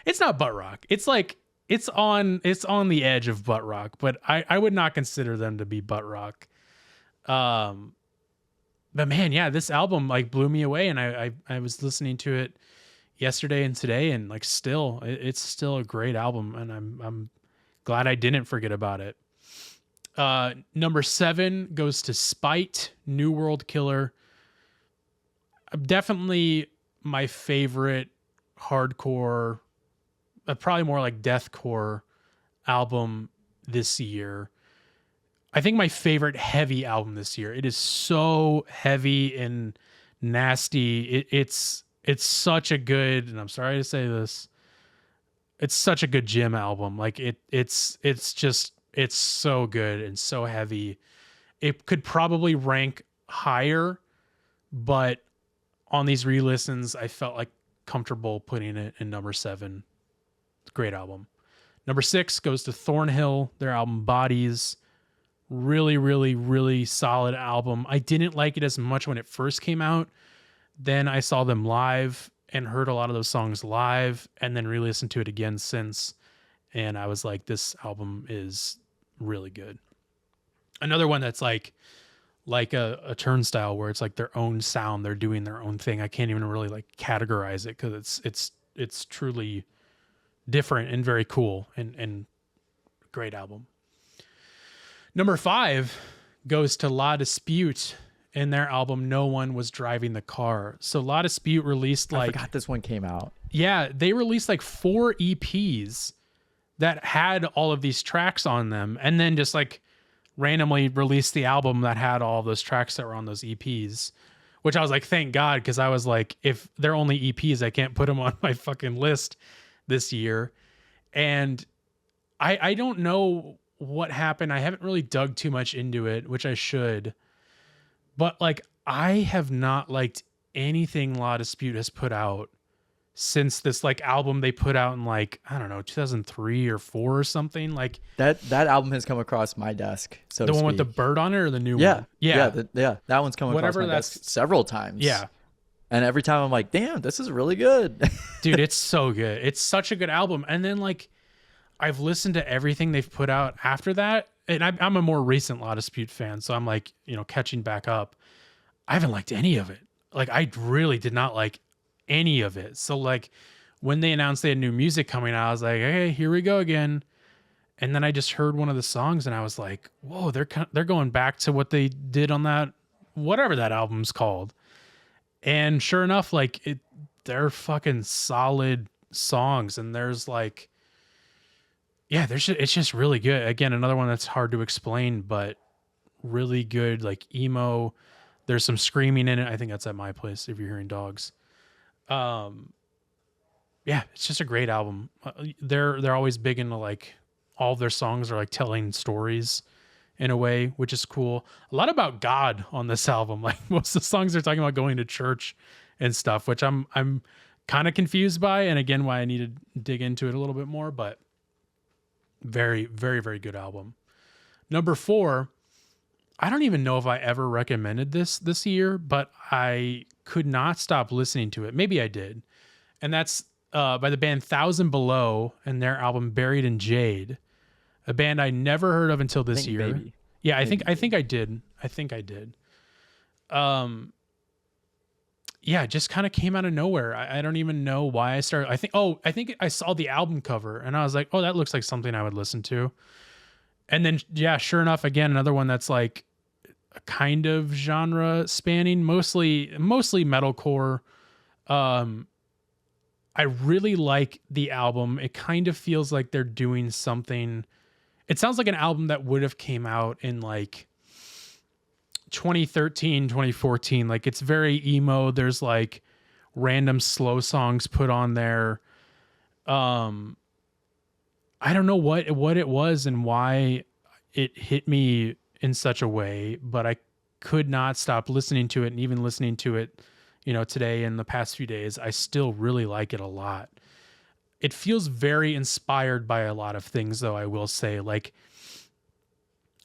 It's not butt rock. It's like, it's on the edge of butt rock, but I would not consider them to be butt rock. But man, yeah, this album like blew me away, and I was listening to it yesterday and today, and like it's still a great album, and I'm glad I didn't forget about it. Number 7 goes to Spite, New World Killer. Definitely my favorite hardcore, probably more like deathcore album this year. I think my favorite heavy album this year. It is so heavy and nasty. It's such a good, and I'm sorry to say this, it's such a good gym album. Like it's so good and so heavy. It could probably rank higher, but on these re-listens, I felt like comfortable putting it in number 7. Great album. Number 6 goes to Thornhill, their album Bodies. Really, really, really solid album. I didn't like it as much when it first came out. Then I saw them live and heard a lot of those songs live, and then re-listened to it again since. And I was like, this album is really good. Another one that's like a Turnstile, where it's like their own sound. They're doing their own thing. I can't even really like categorize it, because it's truly different and very cool and great album. Number 5 goes to La Dispute and their album No One Was Driving the Car. So La Dispute released I like... forgot this one came out. Yeah, they released like 4 EPs that had all of these tracks on them, and then just like randomly released the album that had all those tracks that were on those EPs, which I was like, thank God, because I was like, if they're only EPs, I can't put them on my fucking list this year. And I don't know what happened. I haven't really dug too much into it, which I should, but like I have not liked anything La Dispute has put out since this like album they put out in like, I don't know, 2003 or 4 or something. Like That album has come across my desk. So the to one with the speak. bird on it, or the new Yeah, one? yeah. That one's come across Whatever my that's- desk several times. Yeah. And every time I'm like, damn, this is really good. Dude, it's so good. It's such a good album. And then like I've listened to everything they've put out after that, and I'm a more recent La Dispute fan, so I'm like, catching back up. I haven't liked any of it. Like I really did not like any of it. So like when they announced they had new music coming out, I was like, hey, here we go again. And then I just heard one of the songs, and I was like, whoa, they're going back to what they did on that, whatever that album's called. And sure enough, like they're fucking solid songs, and there's like, yeah, it's just really good. Again, another one that's hard to explain, but really good, like emo There's some screaming in it. I think that's at my place if you're hearing dogs. Yeah, it's just a great album. They're always big into like all of their songs are like telling stories in a way, which is cool. A lot about God on this album. Like most of the songs are talking about going to church and stuff, which I'm kind of confused by, and again why I need to dig into it a little bit more, but very, very, very good album. Number 4, I don't even know if I ever recommended this year, but I could not stop listening to it. Maybe I did. And that's by the band Thousand Below and their album Buried in Jade, a band I never heard of until this year. Maybe. Yeah, I think I did. Yeah, it just kind of came out of nowhere. I don't even know why I started. I think I saw the album cover and I was like, oh, that looks like something I would listen to. And then, yeah, sure enough, again, another one that's like a kind of genre spanning, mostly metalcore. I really like the album. It kind of feels like they're doing something. It sounds like an album that would have came out in like 2013, 2014. Like it's very emo. There's like random slow songs put on there. I don't know what it was and why it hit me in such a way, but I could not stop listening to it, and even listening to it, today and the past few days, I still really like it a lot. It feels very inspired by a lot of things, though, I will say. Like,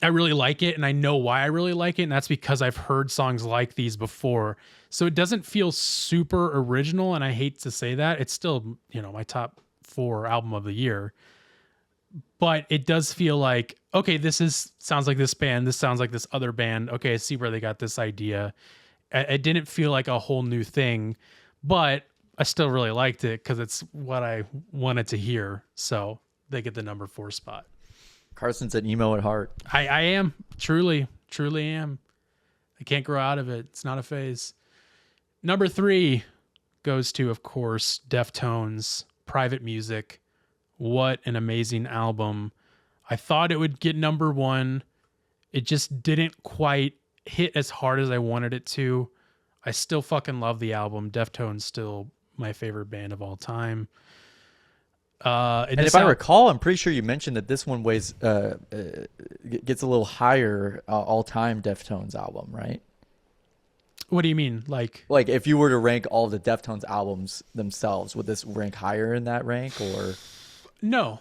I really like it, and I know why I really like it, and that's because I've heard songs like these before. So it doesn't feel super original, and I hate to say that. It's still, my top 4 album of the year. But it does feel like, okay, sounds like this band. This sounds like this other band. Okay, I see where they got this idea. It didn't feel like a whole new thing, but I still really liked it because it's what I wanted to hear. So they get the number 4 spot. Carson's an emo at heart. I am. Truly am. I can't grow out of it. It's not a phase. Number 3 goes to, of course, Deftones, Private Music. What an amazing album. I thought it would get number 1. It just didn't quite hit as hard as I wanted it to. I still fucking love the album. Deftones still my favorite band of all time. And if I recall, I'm pretty sure you mentioned that this one gets a little higher all-time Deftones album, right? What do you mean? Like if you were to rank all the Deftones albums themselves, would this rank higher in that rank or? No.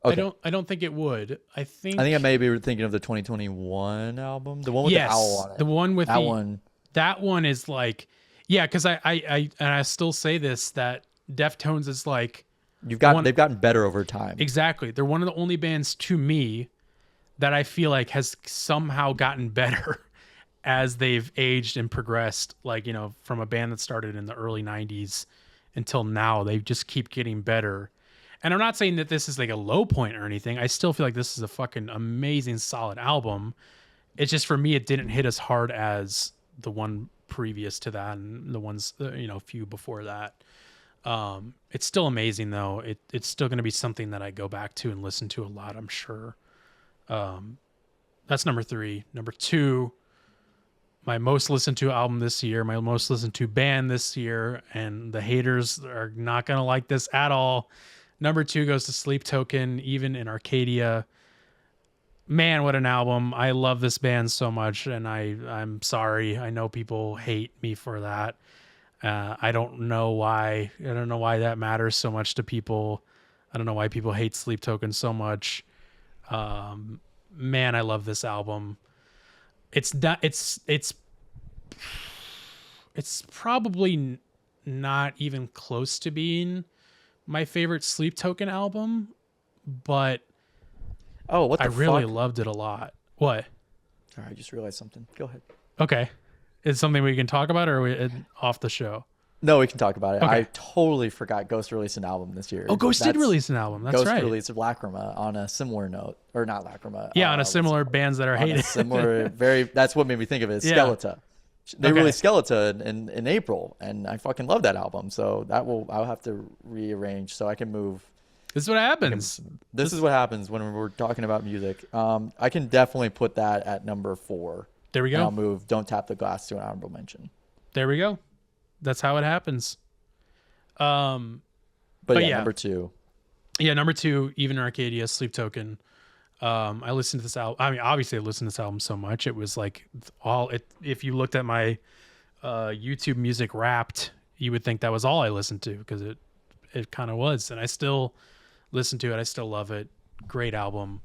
Okay. I don't think it would. I think I maybe we're thinking of the 2021 album, the one with the owl on it. The one with that one. That one is like, yeah, because I still say this, that Deftones is like they've gotten better over time. Exactly. They're one of the only bands to me that I feel like has somehow gotten better as they've aged and progressed. Like, from a band that started in the early 90s until now, they just keep getting better. And I'm not saying that this is like a low point or anything. I still feel like this is a fucking amazing, solid album. It's just, for me, it didn't hit as hard as the one previous to that and the ones, a few before that. It's still amazing, though. It's still going to be something that I go back to and listen to a lot, I'm sure. That's number 3. Number 2, my most listened to album this year, my most listened to band this year, and the haters are not going to like this at all. Number 2 goes to Sleep Token, Even in Arcadia. Man, what an album. I love this band so much, and I'm sorry. I know people hate me for that. I don't know why. I don't know why that matters so much to people. I don't know why people hate Sleep Token so much. Man, I love this album. It's probably not even close to being my favorite Sleep Token album, but what the I really fuck? loved it a lot. What? Sorry, I just realized something. Go ahead. Okay. Is it something we can talk about, or are we off the show? No, we can talk about it. Okay. I totally forgot Ghost released an album this year. Oh, Ghost did release an album. That's Ghost right. released Lacrima on a similar note, or not Lacrima. Yeah, on a similar bands that are hated. Similar, that's what made me think of it. Yeah. Skeleton. They Okay. released Skeleton in April, and I fucking love that album. So I'll have to rearrange so I can move. This is what happens. This is what happens when we're talking about music. I can definitely put that at number 4. There we And I'll go. move Don't Tap the Glass to an honorable mention. There we go. That's how it happens. But yeah. number 2. Yeah, number 2, Even Arcadia, Sleep Token. I listened to this album. I mean, obviously I listened to this album so much. It was like if you looked at my YouTube Music Wrapped, you would think that was all I listened to, because it kind of was. And I still listen to it. I still love it. Great album.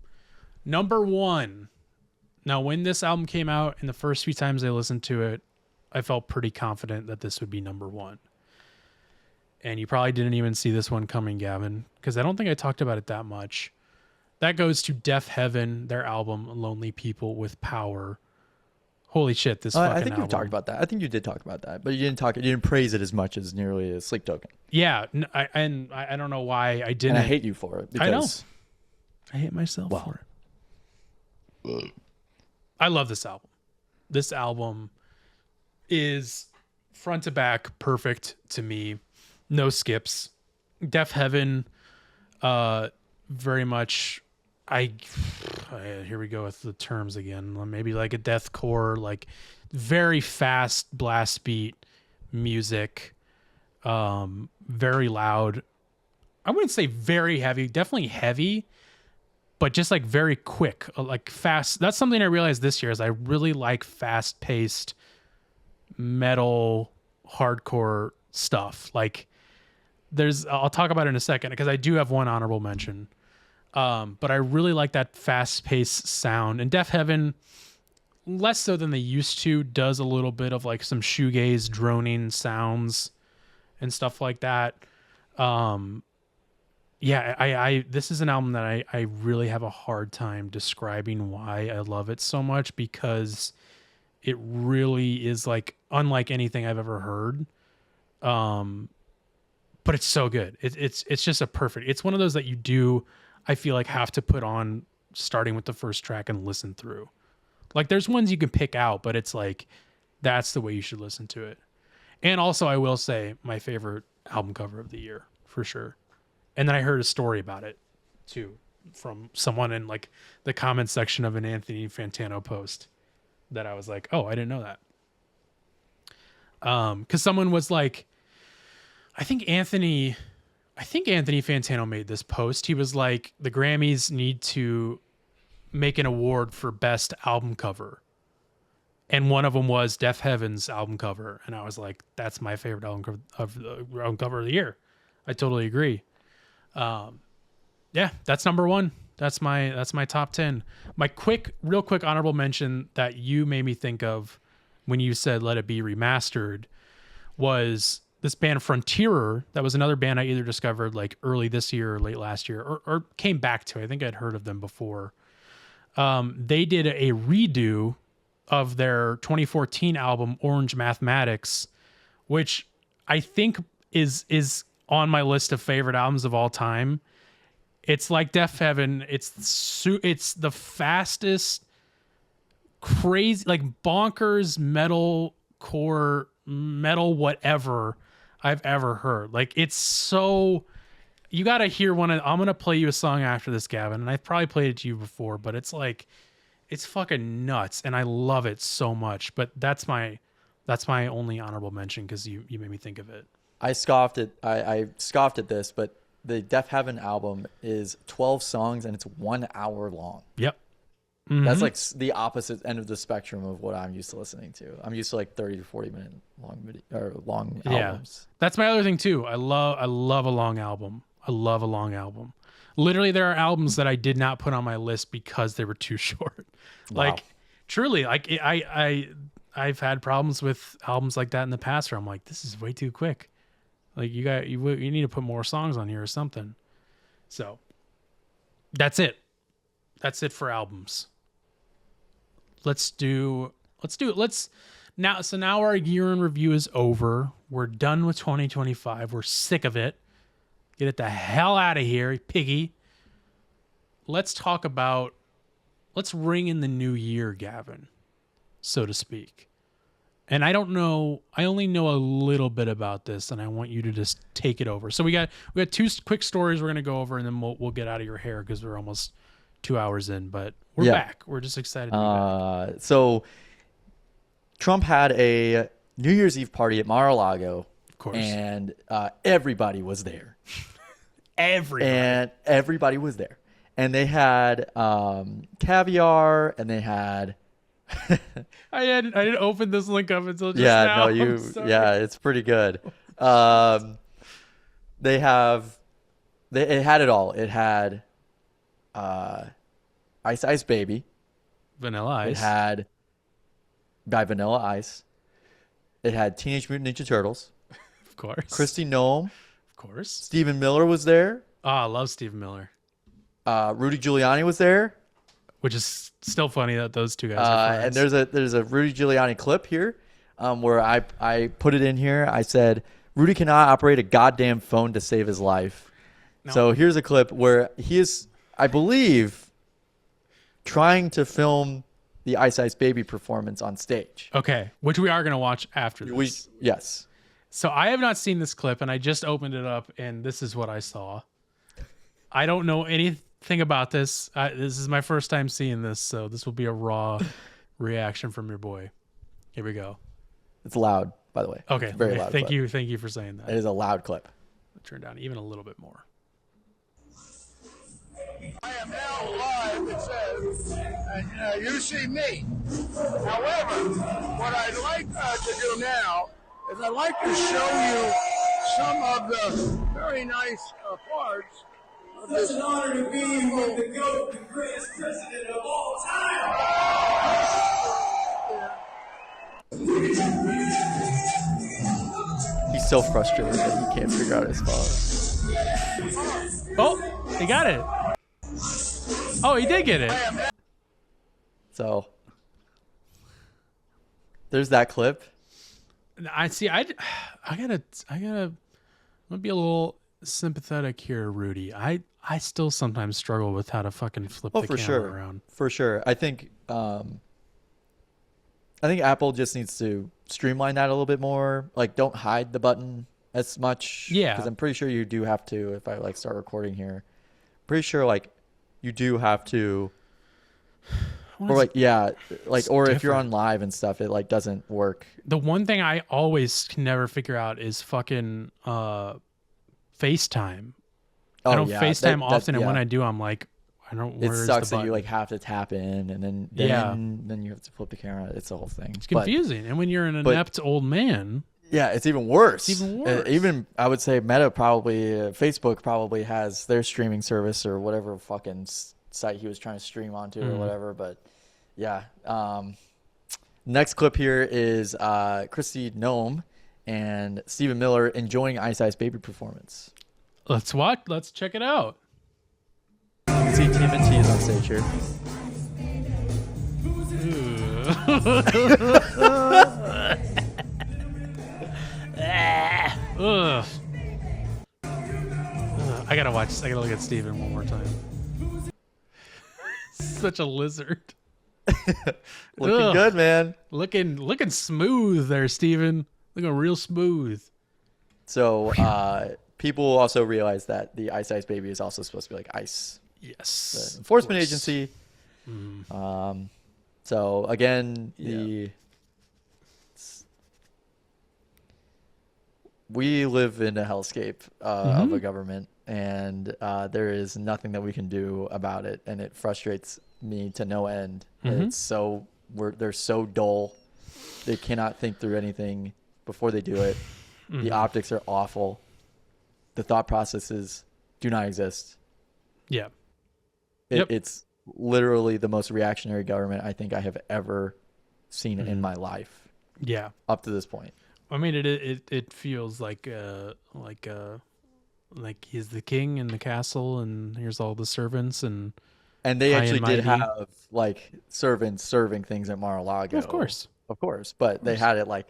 Number 1. Now, when this album came out and the first few times I listened to it, I felt pretty confident that this would be number 1. And you probably didn't even see this one coming, Gavin, because I don't think I talked about it that much. That goes to Deaf Heaven, their album "Lonely People with Power." Holy shit, this fucking I think album. you talked about that. I think you did talk about that, but you didn't praise it as much as nearly as Sleep Token. Yeah, I don't know why I didn't. And I hate you for it. Because, I hate myself for it. I love this album. This album is front to back perfect to me. No skips. Deaf Heaven, very much. Here we go with the terms again. Maybe like a deathcore, like very fast blast beat music, very loud. I wouldn't say very heavy, definitely heavy, but just like very quick, like fast. That's something I realized this year is I really like fast paced metal, hardcore stuff. Like I'll talk about it in a second, because I do have one honorable mention. But I really like that fast-paced sound. And Deaf Heaven, less so than they used to, does a little bit of like some shoegaze droning sounds and stuff like that. This is an album that I really have a hard time describing why I love it so much, because it really is like unlike anything I've ever heard. But it's so good. It's just it's one of those that you do, I feel like, have to put on starting with the first track and listen through. Like there's ones you can pick out, but it's like, that's the way you should listen to it. And also I will say my favorite album cover of the year for sure. And then I heard a story about it too, from someone in like the comments section of an Anthony Fantano post, that I was like, oh, I didn't know that. 'Cause someone was like, I think Anthony Fantano made this post. He was like, the Grammys need to make an award for best album cover. And one of them was Deaf Heaven's album cover. And I was like, that's my favorite album cover of the year. I totally agree. Yeah, that's number 1. That's my top 10. My real quick honorable mention that you made me think of when you said Let It Be Remastered was this band Frontierer. That was another band I either discovered like early this year or late last year, or came back to. I think I'd heard of them before. They did a redo of their 2014 album Orange Mathematics, which I think is on my list of favorite albums of all time. It's like Deaf Heaven. It's the fastest, crazy, like bonkers metal core metal whatever I've ever heard. Like it's so, you got to hear one. I'm going to play you a song after this, Gavin, and I've probably played it to you before, but it's like, it's fucking nuts. And I love it so much, but that's my only honorable mention, 'cause you made me think of it. I scoffed at this, but the Deaf Heaven album is 12 songs and it's 1 hour long. Yep. That's like the opposite end of the spectrum of what I'm used to listening to. I'm used to like 30 to 40 minute long albums. That's my other thing too. I love a long album. I love a long album. Literally, there are albums that I did not put on my list because they were too short. Wow. Like truly, like I've had problems with albums like that in the past where I'm like, this is way too quick. Like you need to put more songs on here or something. So that's it. That's it for albums. Now our year in review is over. We're done with 2025. We're sick of it. Get it the hell out of here, piggy. Let's ring in the new year, Gavin, so to speak. And I only know a little bit about this, and I want you to just take it over. So we got 2 quick stories we're going to go over, and then we'll get out of your hair because we're almost 2 hours in, but we're back. We're just excited to be back. So Trump had a New Year's Eve party at Mar-a-Lago. Of course. And everybody was there. Everybody was there. And they had caviar, and they had. I didn't open this link up until just now. It's pretty good. It had it all. It had Ice Ice Baby. Vanilla Ice. It had by Vanilla Ice. It had Teenage Mutant Ninja Turtles. Of course. Kristi Noem. Of course. Stephen Miller was there. Oh, I love Stephen Miller. Rudy Giuliani was there. Which is still funny that those two guys are friends. And there's a Rudy Giuliani clip here where I put it in here. I said, Rudy cannot operate a goddamn phone to save his life. No. So here's a clip where he is, I believe, trying to film the Ice Ice Baby performance on stage. Okay, which we are going to watch after this. Yes. So I have not seen this clip, and I just opened it up, and this is what I saw. I don't know anything about this. This is my first time seeing this, so this will be a raw reaction from your boy. Here we go. It's loud, by the way. Okay, it's very loud. Thank you for saying that. It is a loud clip. I'll turn down even a little bit more. I am now live, it says, and you see me. However, what I'd like to do now is I'd like to show you some of the very nice parts. It's an honor to be with the GOAT, the greatest president of all time. He's so frustrated that he can't figure out his phone. Oh, he got it. Oh, he did get it. So there's that clip. I see. I'm gonna be a little sympathetic here, Rudy. I still sometimes struggle with how to fucking flip the camera around. For sure. I think Apple just needs to streamline that a little bit more. Like, don't hide the button as much. Yeah. Because I'm pretty sure you do have to. If I like start recording here, pretty sure like you do have to. Or like if you're on live and stuff, it like doesn't work. The one thing I always can never figure out is fucking FaceTime. I don't FaceTime often, and when I do, I'm like, I don't. It sucks that you like have to tap in, and then you have to flip the camera. It's the whole thing. It's confusing, and when you're an inept old man, it's even worse. It's even worse. Even I would say Facebook probably has their streaming service or whatever fucking site he was trying to stream onto or whatever. But yeah, next clip here is Kristi Noem and Stephen Miller enjoying Ice Ice Baby performance. Let's watch. Let's check it out. You can see TMNT is on stage here. Ugh. I gotta watch this. I gotta look at Steven one more time. Such a lizard. Looking good, man. Looking smooth there, Steven. Looking real smooth. So people also realize that the Ice Ice Baby is also supposed to be like ice. Yes. The enforcement agency. So again, we live in a hellscape of a government, and there is nothing that we can do about it, and it frustrates me to no end. It's they're so dull. They cannot think through anything before they do it. The optics are awful. The thought processes do not exist. Yeah. It's literally the most reactionary government I think I have ever seen in my life. Yeah. Up to this point. I mean, it feels like he's the king in the castle, and here's all the servants, and they actually did have like servants serving things at Mar-a-Lago. Of course, but they had it like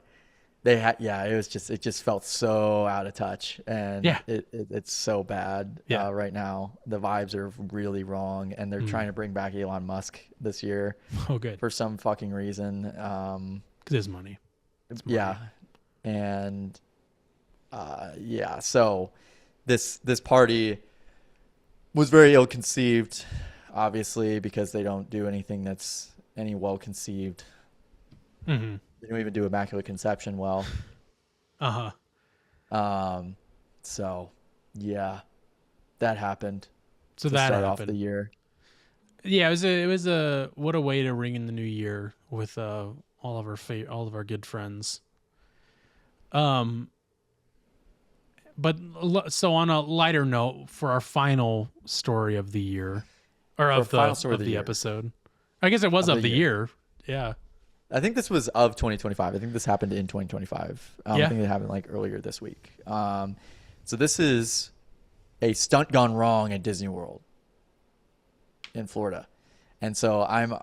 it just felt so out of touch, and it's so bad right now. The vibes are really wrong, and they're trying to bring back Elon Musk this year. Oh, good. For some fucking reason. Because it's money. Yeah. And so this party was very ill-conceived, obviously, because they don't do anything that's any well-conceived. They don't even do Immaculate Conception well. So yeah, that happened. So to that start happened. off the year. Yeah, it was a what a way to ring in the new year with all of our good friends. But so on a lighter note, for our final story of the year, or of the episode, I guess it was of the year. Yeah, I think this was of 2025. I think this happened in 2025. I think it happened like earlier this week. So this is a stunt gone wrong at Disney World in Florida. And so I'm,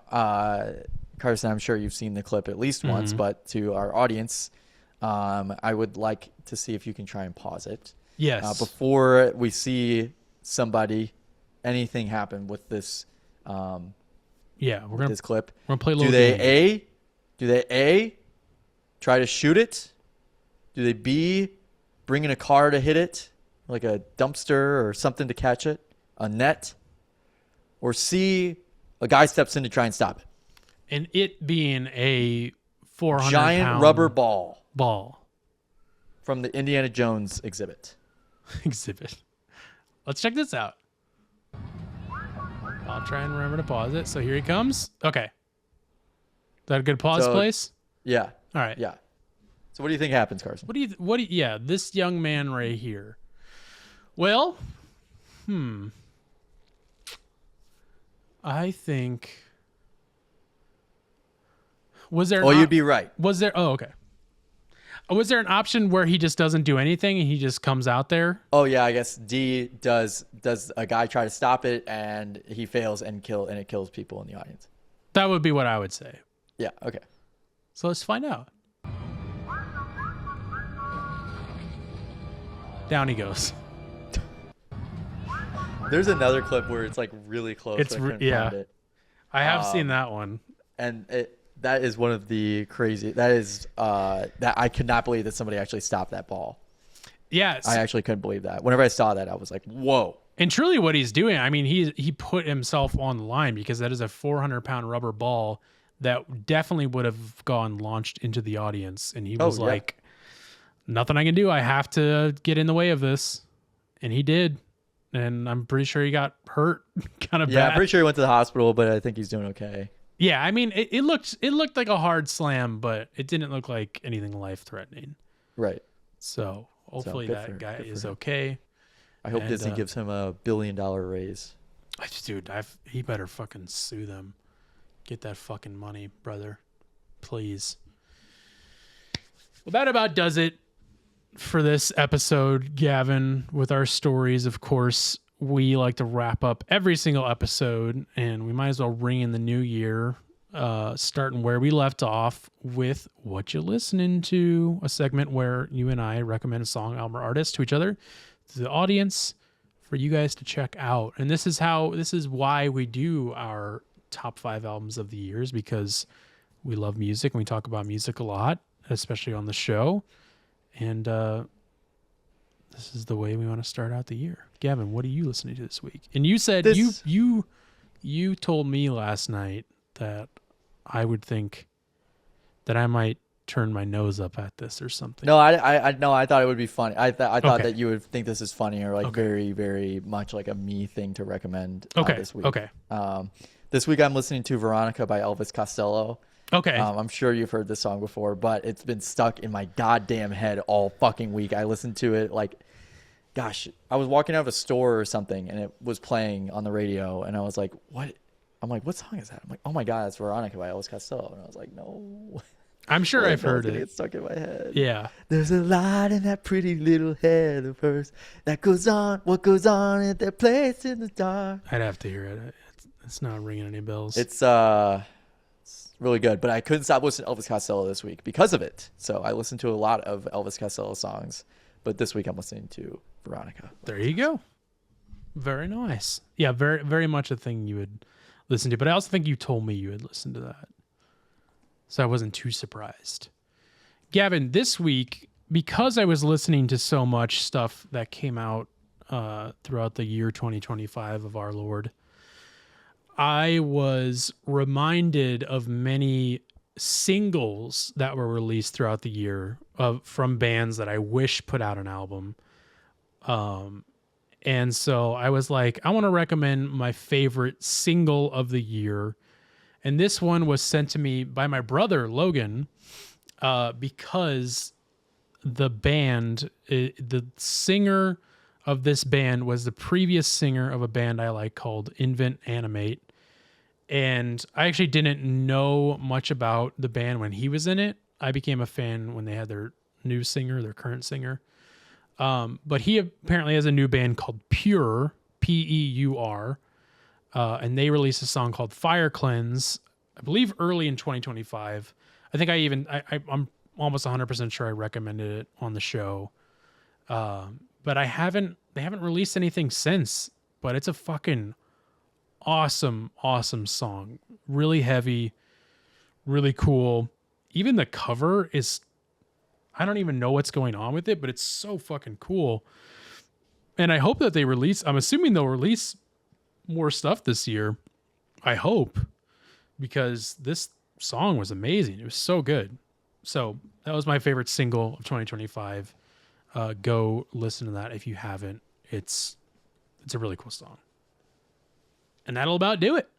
Carson, I'm sure you've seen the clip at least once, but to our audience, I would like to see if you can try and pause it. Yes. Before we see anything happen with this, this clip. We're gonna play a little game. Do they A, try to shoot it? Do they B, bring in a car to hit it, like a dumpster or something to catch it, a net? Or C, a guy steps in to try and stop it? And it being a 400 giant rubber ball from the Indiana Jones exhibit. Let's check this out. I'll try and remember to pause it. So here he comes. Okay. Is that a good pause place? Yeah. All right. Yeah. So what do you think happens, Carson? This young man right here. Well, I think. Was there? You'd be right. Was there? Oh, okay. Was there an option where he just doesn't do anything and he just comes out there? Oh yeah, I guess D does a guy try to stop it and he fails and it kills people in the audience. That would be what I would say. Yeah. Okay. So let's find out. Down he goes. There's another clip where it's like really close. I have seen that one, and that is one of the crazy. That is that I could not believe that somebody actually stopped that ball. Yes, I actually couldn't believe that. Whenever I saw that, I was like, "Whoa!" And truly, what he's doing, I mean, he put himself on the line because that is a 400-pound rubber ball that definitely would have launched into the audience, and he was like, "Nothing I can do. I have to get in the way of this," and he did. And I'm pretty sure he got hurt kind of bad. Yeah, I'm pretty sure he went to the hospital, but I think he's doing okay. Yeah, I mean, it looked like a hard slam, but it didn't look like anything life-threatening. Right. So hopefully that guy is okay. I hope Disney gives him $1 billion raise. Dude, he better fucking sue them. Get that fucking money, brother. Please. Well, that about does it for this episode, Gavin, with our stories. Of course, we like to wrap up every single episode, and we might as well ring in the new year, starting where we left off with Whatcha Listening To, a segment where you and I recommend a song, album, or artist to each other, to the audience, for you guys to check out. And this is why we do our top 5 albums of the years, because we love music and we talk about music a lot, especially on the show. And this is the way we want to start out the year. Gavin, what are you listening to this week? And you said you told me last night that I would think that I might turn my nose up at this or something. No, I thought it would be funny. I thought that you would think this is funny, or like very, very much like a me thing to recommend this week. Okay. This week I'm listening to Veronica by Elvis Costello. Okay. I'm sure you've heard this song before, but it's been stuck in my goddamn head all fucking week. I listened to it I was walking out of a store or something and it was playing on the radio and I was like, what? I'm like, what song is that? I'm like, oh my God, it's Veronica by Elvis Costello. And I was like, no. I'm sure I've heard it. It's stuck in my head. Yeah. There's a lot in that pretty little head of hers that goes on, what goes on at that place in the dark. I'd have to hear it. It's not ringing any bells. It's really good, but I couldn't stop listening to Elvis Costello this week because of it. So I listened to a lot of Elvis Costello songs, but this week I'm listening to Veronica. There you go. Very nice. Yeah, very, very much a thing you would listen to, but I also think you told me you would listen to that. So I wasn't too surprised. Gavin, this week, because I was listening to so much stuff that came out throughout the year 2025 of our Lord, I was reminded of many singles that were released throughout the year from bands that I wish put out an album. And so I was like, I want to recommend my favorite single of the year. And this one was sent to me by my brother, Logan, because the band, the singer of this band was the previous singer of a band I like called Invent Animate. And I actually didn't know much about the band when he was in it. I became a fan when they had their new singer, their current singer. But he apparently has a new band called Pure, P-E-U-R. And they released a song called Fire Cleanse, I believe early in 2025. I think I'm almost 100% sure I recommended it on the show. But they haven't released anything since, but it's a fucking awesome song. Really heavy, really cool. Even the cover is, I don't even know what's going on with it, but it's so fucking cool. And I hope that I'm assuming they'll release more stuff this year. I hope, because this song was amazing. It was so good. So that was my favorite single of 2025. Go listen to that if you haven't. It's a really cool song. And that'll about do it.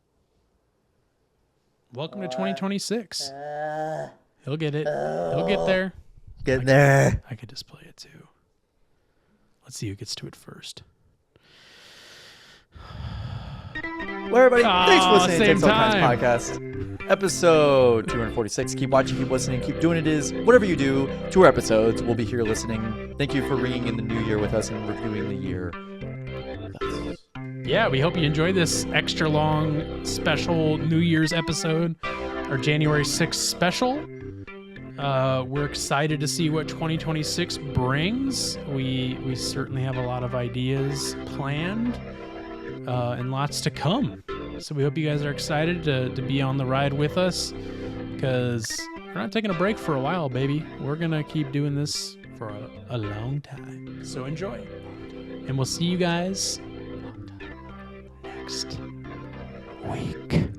Welcome to 2026. He'll get it. He'll get there. Get there. I could display it too. Let's see who gets to it first. Well, everybody, thanks for listening to same Takes All Kinds time. Podcast. Episode 246. Keep watching, keep listening, keep doing it is. Whatever you do, 2 episodes. We'll be here listening. Thank you for ringing in the new year with us and reviewing the year. Yeah, we hope you enjoyed this extra long special New Year's episode, our January 6th special. We're excited to see what 2026 brings. We certainly have a lot of ideas planned and lots to come. So we hope you guys are excited to be on the ride with us, because we're not taking a break for a while, baby. We're going to keep doing this for a long time. So enjoy. And we'll see you guys next week.